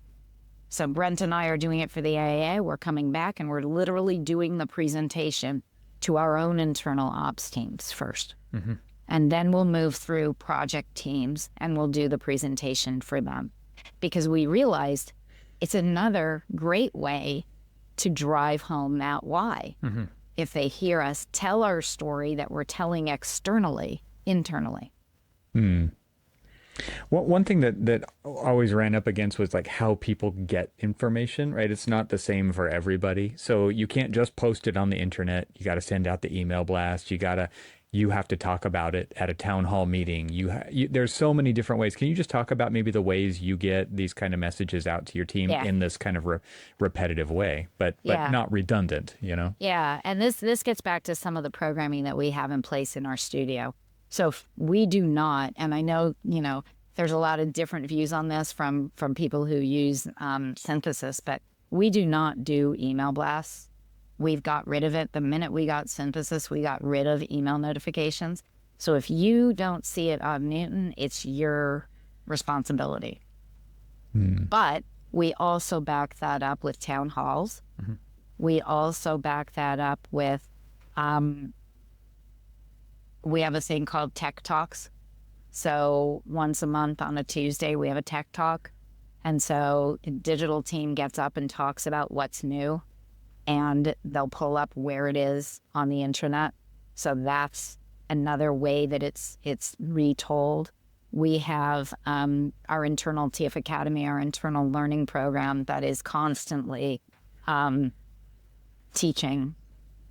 So Brent and I are doing it for the AIA. We're coming back and we're literally doing the presentation to our own internal ops teams first. Mm-hmm. And then we'll move through project teams and we'll do the presentation for them. Because we realized it's another great way to drive home that why. Mm-hmm. If they hear us tell our story that we're telling externally, internally. Well, one thing that always ran up against was like how people get information, right? It's not the same for everybody. So you can't just post it on the internet. You got to send out the email blast. You got to you have to talk about it at a town hall meeting. There's so many different ways. Can you just talk about maybe the ways you get these kind of messages out to your team Yeah. in this kind of repetitive way, but Yeah. not redundant, Yeah, and this gets back to some of the programming that we have in place in our studio. So we do not, and I know, there's a lot of different views on this from people who use Synthesis, but we do not do email blasts. We've got rid of it. The minute we got Synthesis, we got rid of email notifications. So if you don't see it on Newton, it's your responsibility. But we also back that up with town halls. We also back that up with, we have a thing called Tech Talks. So once a month on a Tuesday, we have a Tech Talk. And so the digital team gets up and talks about what's new, and they'll pull up where it is on the intranet. So that's another way that it's retold. We have our internal TF Academy, our internal learning program that is constantly teaching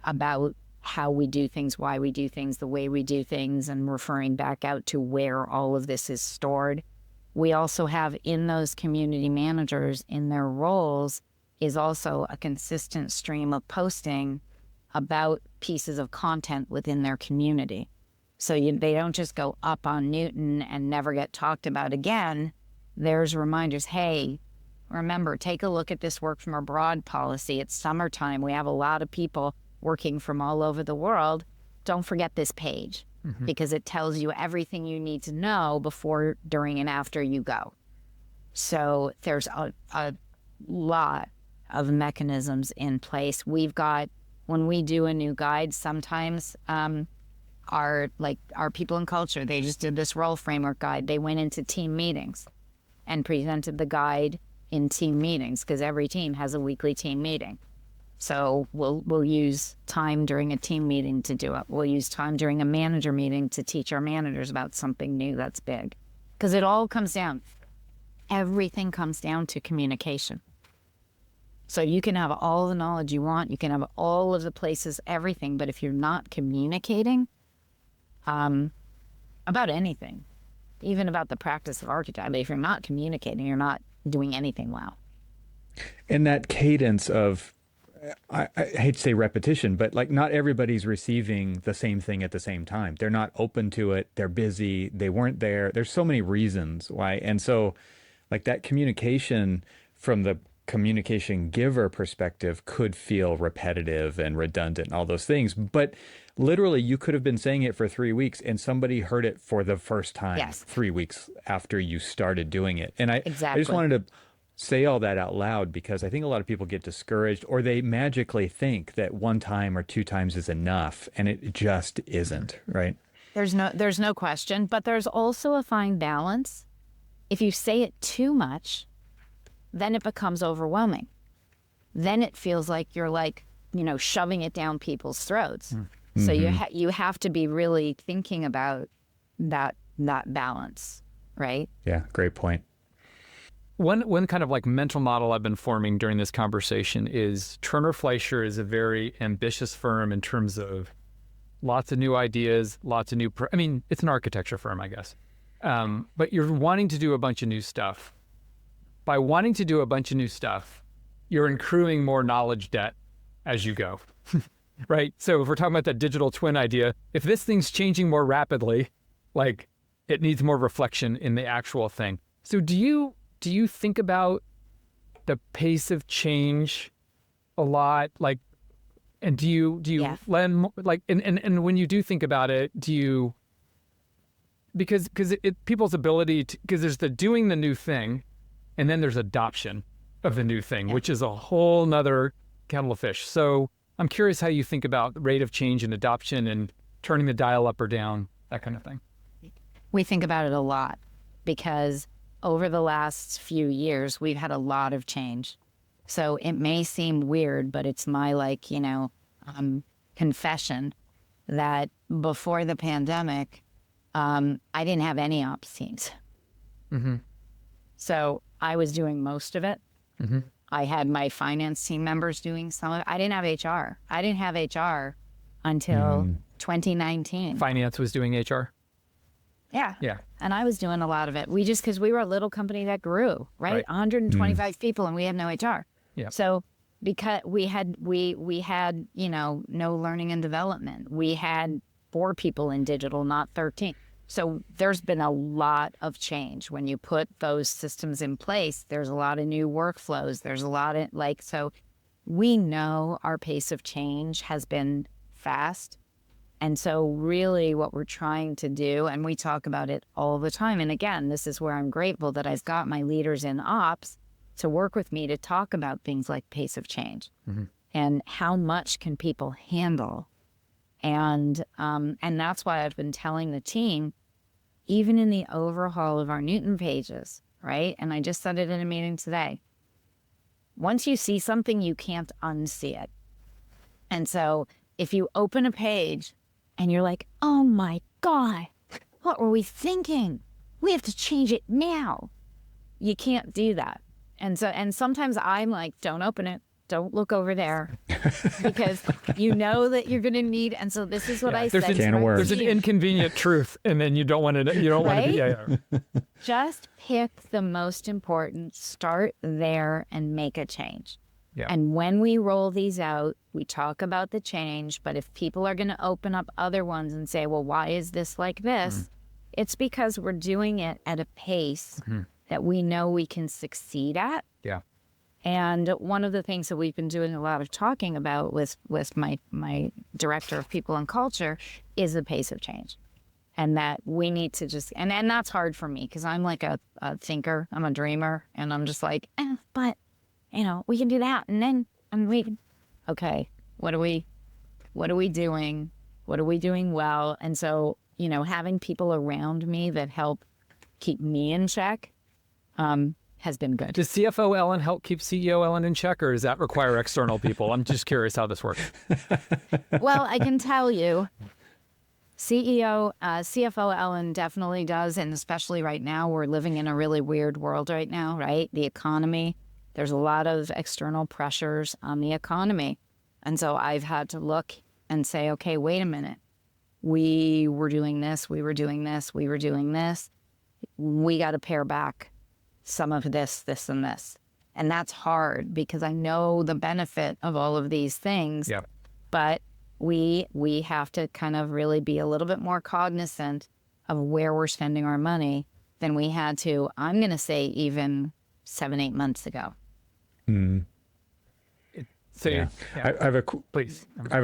about how we do things, why we do things, the way we do things, and referring back out to where all of this is stored. We also have in those community managers, in their roles, is also a consistent stream of posting about pieces of content within their community. So they don't just go up on Newton and never get talked about again. There's reminders, hey, remember, take a look at this work from abroad policy. It's summertime. We have a lot of people working from all over the world. Don't forget this page because it tells you everything you need to know before, during, and after you go. So there's a lot of mechanisms in place. We've got, when we do a new guide, sometimes our people in culture, they just did this role framework guide. They went into team meetings and presented the guide in team meetings because every team has a weekly team meeting. So we'll use time during a team meeting to do it. We'll use time during a manager meeting to teach our managers about something new that's big. Because it all comes down, everything comes down to communication. So you can have all the knowledge you want, you can have all of the places, everything, but if you're not communicating about anything, even about the practice of architecture, if you're not communicating, you're not doing anything well. And that cadence of, I hate to say repetition, but like not everybody's receiving the same thing at the same time. They're not open to it. They're busy. They weren't there. There's so many reasons why. And so like that communication from the communication giver perspective could feel repetitive and redundant and all those things. But literally you could have been saying it for 3 weeks and somebody heard it for the first time 3 weeks after you started doing it. And I just wanted to say all that out loud because I think a lot of people get discouraged or they magically think that 1 time or 2 times is enough, and it just isn't, right? There's no question, but there's also a fine balance. If you say it too much, then it becomes overwhelming. Then it feels like you're shoving it down people's throats. Mm-hmm. So you have to be really thinking about that balance, right? Yeah, great point. One kind of like mental model I've been forming during this conversation is Turner Fleischer is a very ambitious firm in terms of lots of new ideas, lots of new, it's an architecture firm, I guess. But you're wanting to do a bunch of new stuff. By wanting to do a bunch of new stuff, you're accruing more knowledge debt as you go, right? So if we're talking about that digital twin idea, if this thing's changing more rapidly, like it needs more reflection in the actual thing. So do you think about the pace of change a lot? Like, and do you lend, like, and when you do think about it, do you, because people's ability to, because there's the doing the new thing, and then there's adoption of the new thing, which is a whole nother kettle of fish. So I'm curious how you think about the rate of change and adoption and turning the dial up or down, that kind of thing. We think about it a lot because over the last few years, we've had a lot of change. So it may seem weird, but it's my confession that before the pandemic, I didn't have any ops teams. Mm-hmm. So I was doing most of it. Mm-hmm. I had my finance team members doing some of it. I didn't have HR. I didn't have HR until 2019. Finance was doing HR. Yeah. Yeah. And I was doing a lot of it. Because we were a little company that grew, right? 125 people and we had no HR. Yeah. So because we had, no learning and development. We had 4 people in digital, not 13. So there's been a lot of change. When you put those systems in place, there's a lot of new workflows. There's a lot of so we know our pace of change has been fast. And so really what we're trying to do, and we talk about it all the time. And again, this is where I'm grateful that I've got my leaders in ops to work with me to talk about things like pace of change and how much can people handle. And that's why I've been telling the team, even in the overhaul of our Newton pages, right? And I just said it in a meeting today. Once you see something, you can't unsee it. And so if you open a page and you're like, oh my God, what were we thinking? We have to change it now. You can't do that. And sometimes I'm like, don't open it. Don't look over there, because you know that you're going to need. And so this is what I said. There's an inconvenient truth, and then you don't want to. You don't want to be. Just pick the most important. Start there and make a change. Yeah. And when we roll these out, we talk about the change. But if people are going to open up other ones and say, "Well, why is this like this?" It's because we're doing it at a pace that we know we can succeed at. Yeah. And one of the things that we've been doing a lot of talking about with my director of people and culture is the pace of change. And that we need to just, and that's hard for me because I'm like a thinker, I'm a dreamer, and I'm just like, but, we can do that. And then okay, what are we doing? What are we doing well? And so, having people around me that help keep me in check, has been good. Does CFO Ellen help keep CEO Ellen in check, or does that require external people? I'm just curious how this works. Well, I can tell you, CFO Ellen definitely does, and especially right now, we're living in a really weird world right now, right? The economy, there's a lot of external pressures on the economy. And so I've had to look and say, okay, wait a minute. We were doing this, we were doing this, we were doing this. We got to pare back some of this, and this. And that's hard because I know the benefit of all of these things. Yeah. But we have to kind of really be a little bit more cognizant of where we're spending our money than we had to, I'm going to say, even 7-8 months ago. So I have a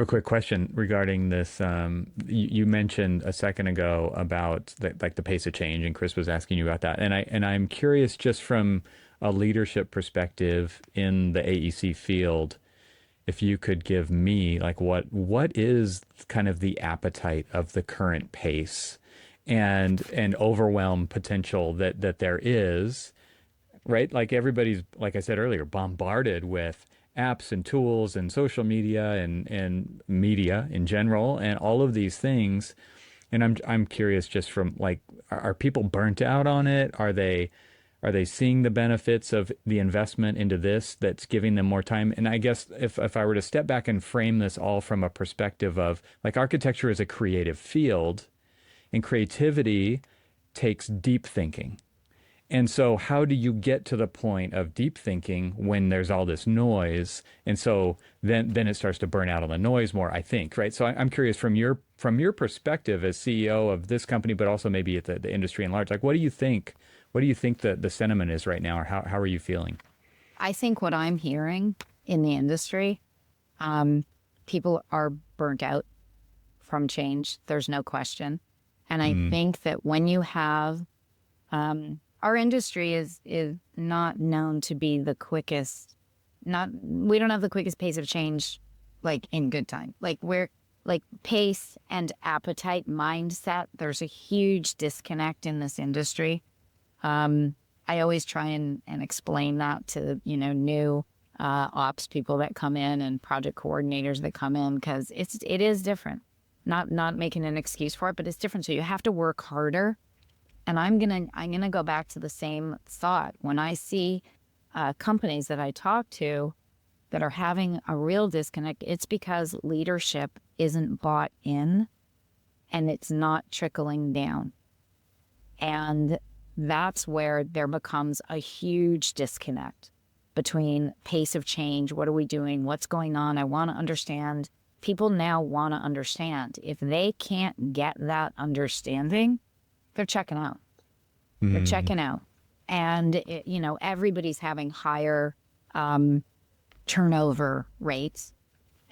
quick question regarding this. You mentioned a second ago about the pace of change, and Chris was asking you about that. And I'm curious, just from a leadership perspective in the AEC field, if you could give me what is kind of the appetite of the current pace and overwhelm potential that there is, right? Like everybody's, like I said earlier, bombarded with apps and tools and social media and media in general and all of these things. And I'm curious, just from are people burnt out on it? Are they seeing the benefits of the investment into this that's giving them more time? And I guess if I were to step back and frame this all from a perspective of architecture is a creative field, and creativity takes deep thinking. And so how do you get to the point of deep thinking when there's all this noise? And so then it starts to burn out on the noise more, I think, right? So I'm curious, from your perspective as CEO of this company, but also maybe at the industry in large, what do you think? What do you think the sentiment is right now, or how are you feeling? I think what I'm hearing in the industry, people are burnt out from change. There's no question. And I think that when you have... our industry is not known to be the quickest. We don't have the quickest pace of change, in good time. We're pace and appetite mindset. There's a huge disconnect in this industry. I always try and explain that to new ops people that come in and project coordinators that come in, because it is different. Not making an excuse for it, but it's different. So you have to work harder. And I'm gonna go back to the same thought. When I see companies that I talk to that are having a real disconnect, it's because leadership isn't bought in and it's not trickling down. And that's where there becomes a huge disconnect between pace of change. What are we doing? What's going on? I want to understand. People now want to understand. If they can't get that understanding, they're checking out. They're checking out. And, everybody's having higher turnover rates.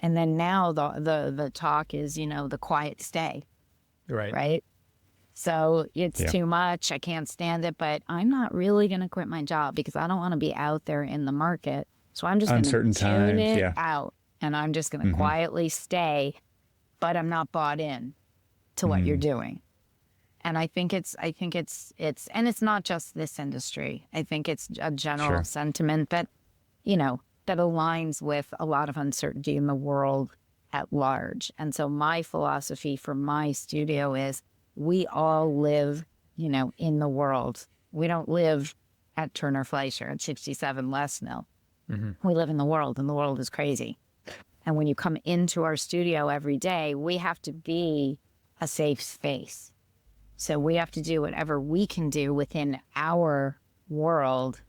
And then now the talk is, the quiet stay. Right? So it's too much. I can't stand it, but I'm not really going to quit my job because I don't want to be out there in the market. So I'm just going to tune it out, and I'm just going to quietly stay, but I'm not bought in to what you're doing. And I think it's, and it's not just this industry. I think it's a general sentiment that, that aligns with a lot of uncertainty in the world at large. And so my philosophy for my studio is we all live, in the world. We don't live at Turner Fleischer at 67 Les Mill. We live in the world, and the world is crazy. And when you come into our studio every day, we have to be a safe space. So we have to do whatever we can do within our world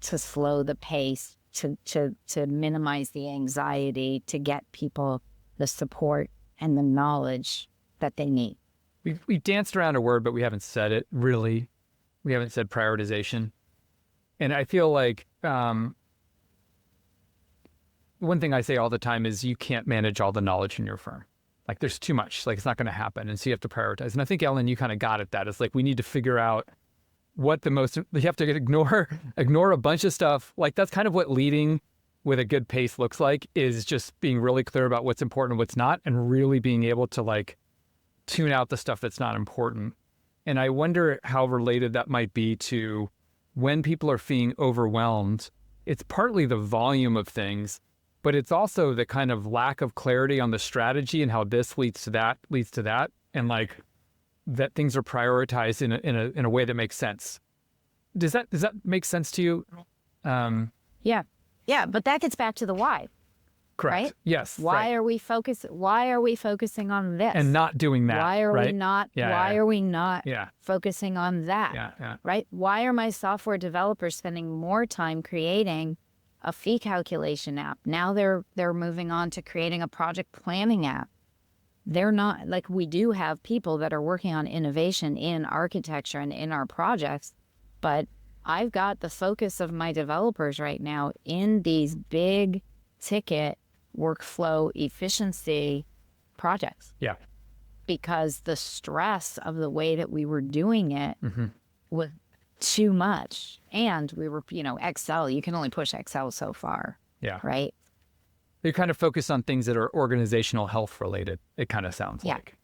to slow the pace, to minimize the anxiety, to get people the support and the knowledge that they need. We've danced around a word, but we haven't said it really. We haven't said prioritization. And I feel like one thing I say all the time is you can't manage all the knowledge in your firm. Like there's too much, like it's not going to happen. And so you have to prioritize. And I think, Ellen, you kind of got at that. It's like we need to figure out what you have to ignore a bunch of stuff. Like that's kind of what leading with a good pace looks like, is just being really clear about what's important and what's not, and really being able to like tune out the stuff that's not important. And I wonder how related that might be to when people are feeling overwhelmed. It's partly the volume of things, but it's also the kind of lack of clarity on the strategy and how this leads to that, and like that things are prioritized in a way that makes sense. Does that make sense to you? Yeah, but that gets back to the why. Correct. Right? Yes. Why are we focusing on this and not doing that? Why are we not? Why are we not focusing on that? Yeah. Right? Why are my software developers spending more time creating a fee calculation app? Now they're moving on to creating a project planning app. They're not, like, we do have people that are working on innovation in architecture and in our projects, but I've got the focus of my developers right now in these big ticket workflow efficiency projects. Yeah. Because the stress of the way that we were doing it was too much. And we were, Excel, you can only push Excel so far. Yeah. Right? You're kind of focused on things that are organizational health related, it kind of sounds like.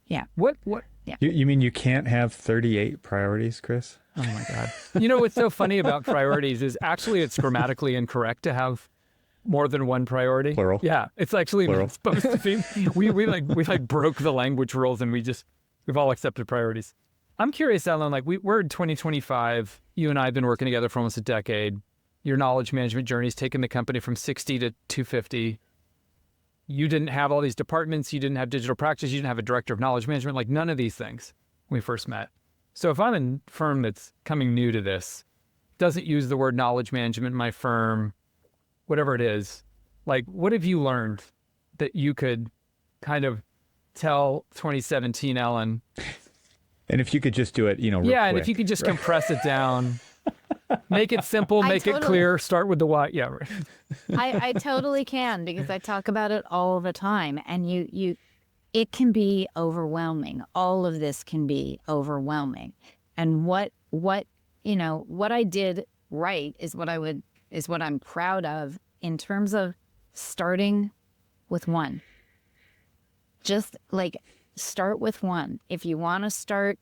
Yeah. What? Yeah. You mean you can't have 38 priorities, Chris? Oh my God. What's so funny about priorities is actually it's grammatically incorrect to have more than one priority. Plural. Yeah. It's actually Plural. supposed to be. We broke the language rules and we've all accepted priorities. I'm curious, Ellen, we're in 2025. You and I have been working together for almost a decade. Your knowledge management journey's taken the company from 60 to 250. You didn't have all these departments. You didn't have digital practice. You didn't have a director of knowledge management, like none of these things when we first met. So if I'm a firm that's coming new to this, doesn't use the word knowledge management in my firm, whatever it is, like what have you learned that you could kind of tell 2017 Ellen? And if you could just do it, real quick. And if you could just compress it down, make it simple, make it clear, start with the why. Yeah. I totally can, because I talk about it all the time, and it can be overwhelming. All of this can be overwhelming. And what I did right is what I'm proud of in terms of starting with one. Just start with one. If you want to start,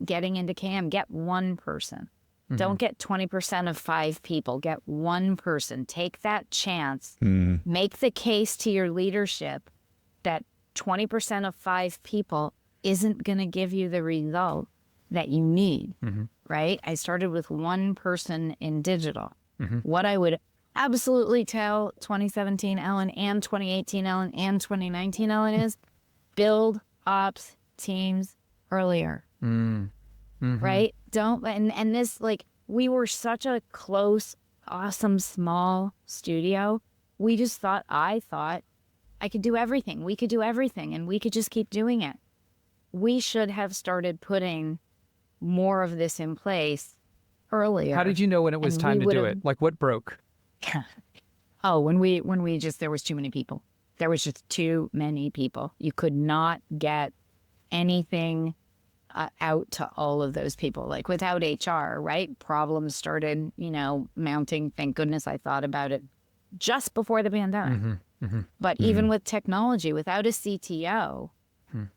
getting into CAM, get one person. Don't get 20% of 5 people. Get one person. Take that chance. Make the case to your leadership that 20% of 5 people isn't going to give you the result that you need, right? I started with one person in digital. What I would absolutely tell 2017 Ellen and 2018 Ellen and 2019 Ellen is build ops teams earlier, right? Don't, and this, like, we were such a close, awesome, small studio. We just thought, I thought I could do everything. We could do everything and we could just keep doing it. We should have started putting more of this in place earlier. How did you know when it was time to do it? Like, what broke? Oh, when we just, there was too many people. There was just too many people. You could not get anything out to all of those people. Like, without HR, right? Problems started, mounting. Thank goodness I thought about it just before the pandemic. But even with technology, without a CTO,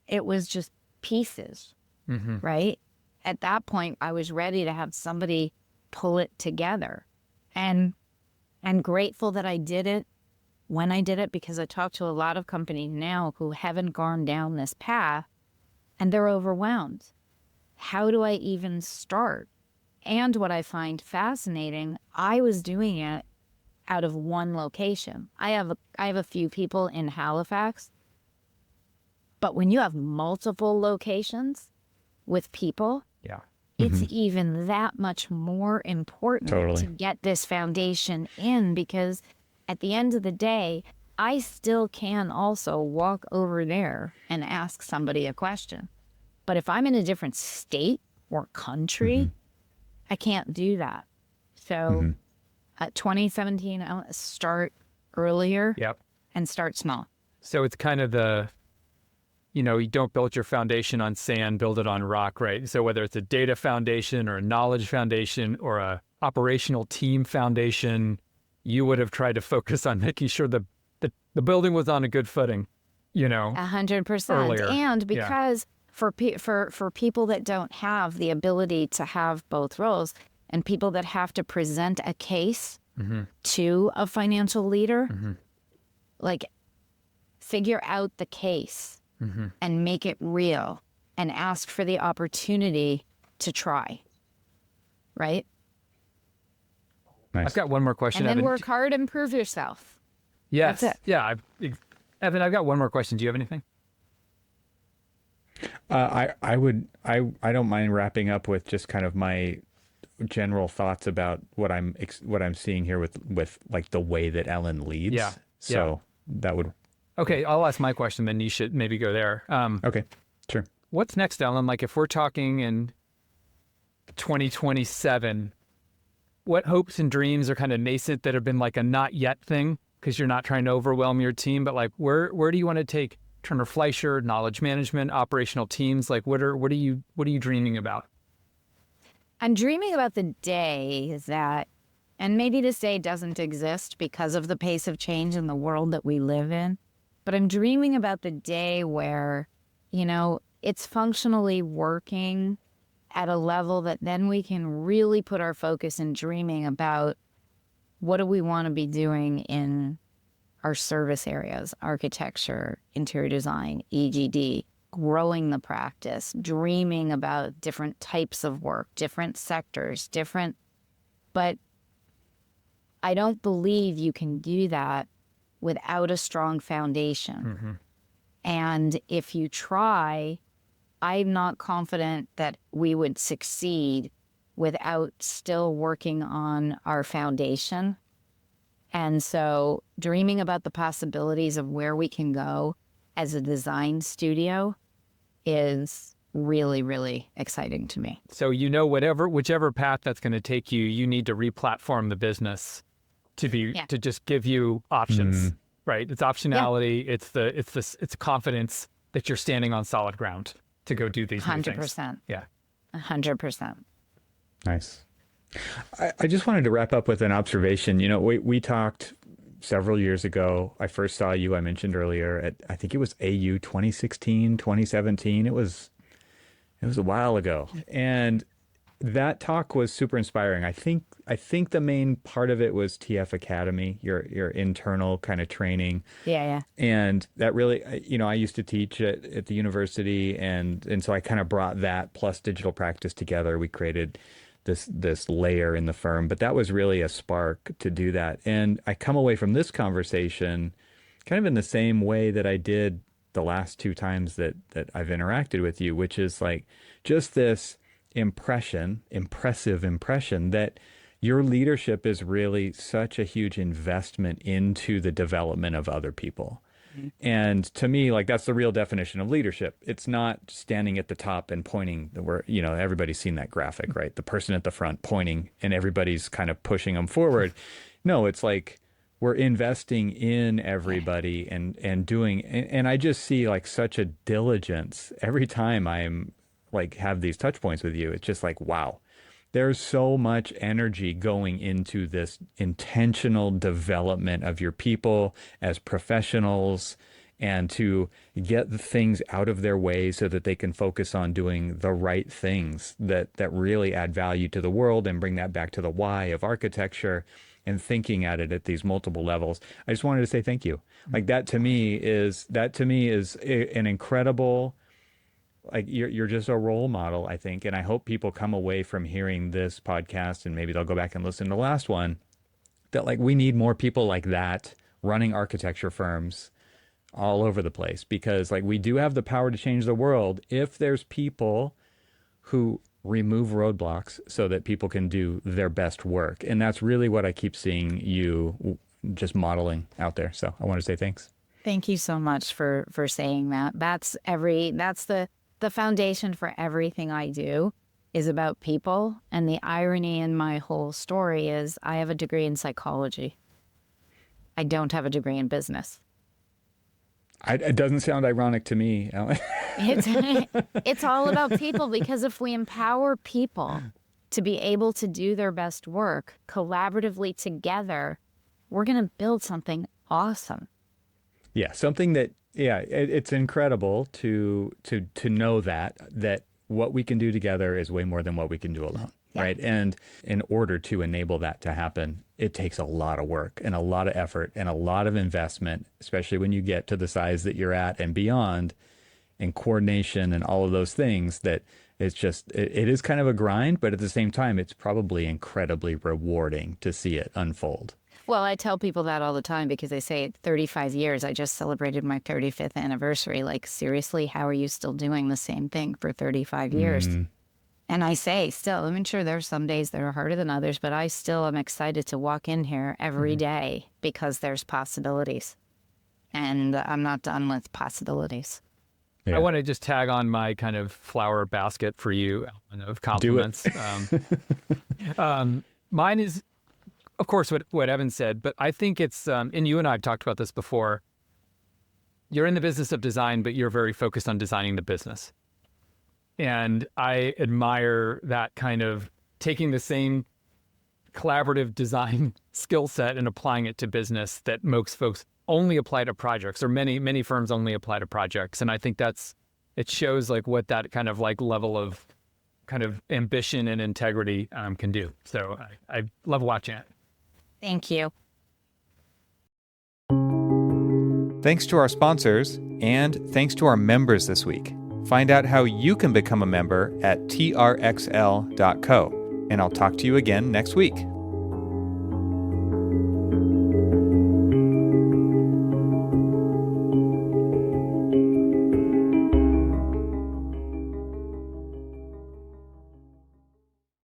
it was just pieces, right? At that point, I was ready to have somebody pull it together. And grateful that I did it when I did it, because I talk to a lot of companies now who haven't gone down this path and they're overwhelmed. How do I even start? And what I find fascinating, I was doing it out of one location. I have a few people in Halifax, but when you have multiple locations with people, it's even that much more important to get this foundation in, because at the end of the day, I still can also walk over there and ask somebody a question. But if I'm in a different state or country, I can't do that. So 2017, I want to start earlier and start small. So it's kind of you don't build your foundation on sand, build it on rock, right? So whether it's a data foundation or a knowledge foundation or a operational team foundation, you would have tried to focus on making sure the building was on a good footing, 100%. earlier. And because for people that don't have the ability to have both roles, and people that have to present a case to a financial leader, like, figure out the case and make it real and ask for the opportunity to try, right? Nice. I've got one more question, And then Evan. work hard and prove yourself. Yes. That's it. Yeah. Evan, I've got one more question. Do you have anything? I don't mind wrapping up with just kind of my general thoughts about what I'm seeing here with like the way that Ellen leads. Yeah. So that would. Okay, I'll ask my question, then you should maybe go there. Okay, sure. What's next, Ellen? Like, if we're talking in 2027, what hopes and dreams are kind of nascent that have been like a not yet thing, because you're not trying to overwhelm your team, but like, where do you want to take Turner Fleischer, knowledge management, operational teams? Like, what are you dreaming about? I'm dreaming about the day that, and maybe this day doesn't exist because of the pace of change in the world that we live in, but I'm dreaming about the day where, it's functionally working at a level that then we can really put our focus in dreaming about what do we want to be doing in our service areas, architecture, interior design, EGD, growing the practice, dreaming about different types of work, different sectors, but I don't believe you can do that without a strong foundation. And if you try, I'm not confident that we would succeed without still working on our foundation. And so dreaming about the possibilities of where we can go as a design studio is really, really exciting to me. So, whichever path that's going to take you, you need to re-platform the business to just give you options, right? It's optionality. Yeah. It's confidence that you're standing on solid ground to go do these 100%. Yeah. 100%. Nice. I just wanted to wrap up with an observation. We talked several years ago. I first saw you, I mentioned earlier, at, I think it was AU 2016, 2017. It was a while ago. And that talk was super inspiring. I think the main part of it was TF Academy, your internal kind of training. Yeah. And that really, I used to teach at the university, and so I kind of brought that plus digital practice together. We created this layer in the firm, but that was really a spark to do that. And I come away from this conversation kind of in the same way that I did the last two times that I've interacted with you, which is like just this impressive impression that your leadership is really such a huge investment into the development of other people. And to me, like that's the real definition of leadership. It's not standing at the top and pointing where, everybody's seen that graphic, right? The person at the front pointing and everybody's kind of pushing them forward. No, it's like we're investing in everybody and doing, and I just see like such a diligence every time I'm like have these touch points with you. It's just like, wow. There's so much energy going into this intentional development of your people as professionals and to get the things out of their way so that they can focus on doing the right things that really add value to the world and bring that back to the why of architecture and thinking at it at these multiple levels. I just wanted to say thank you. Like that to me is an incredible, like you're just a role model, I think. And I hope people come away from hearing this podcast and maybe they'll go back and listen to the last one, that like we need more people like that running architecture firms all over the place, because like we do have the power to change the world if there's people who remove roadblocks so that people can do their best work. And that's really what I keep seeing you just modeling out there. So I want to say thanks. Thank you so much for saying that. That's the foundation for everything I do is about people. And the irony in my whole story is I have a degree in psychology. I don't have a degree in business. It doesn't sound ironic to me, Ellen. It's all about people, because if we empower people to be able to do their best work collaboratively together, we're going to build something awesome. Yeah, something that, it's incredible to know that what we can do together is way more than what we can do alone, right? And in order to enable that to happen, it takes a lot of work and a lot of effort and a lot of investment, especially when you get to the size that you're at and beyond, and coordination and all of those things. That it's just, it is kind of a grind, but at the same time, it's probably incredibly rewarding to see it unfold. Well, I tell people that all the time because they say 35 years, I just celebrated my 35th anniversary. Like, seriously, how are you still doing the same thing for 35 years? And I say still, I mean, sure, there's some days that are harder than others, but I still am excited to walk in here every day because there's possibilities. And I'm not done with possibilities. I want to just tag on my kind of flower basket for you of compliments. Mine is, of course, what Evan said, but I think it's, and you and I have talked about this before, you're in the business of design, but you're very focused on designing the business. And I admire that kind of taking the same collaborative design skill set and applying it to business that most folks only apply to projects, or many firms only apply to projects. And I think it shows like what that kind of like level of kind of ambition and integrity can do. So I love watching it. Thank you. Thanks to our sponsors, and thanks to our members this week. Find out how you can become a member at trxl.co. And I'll talk to you again next week.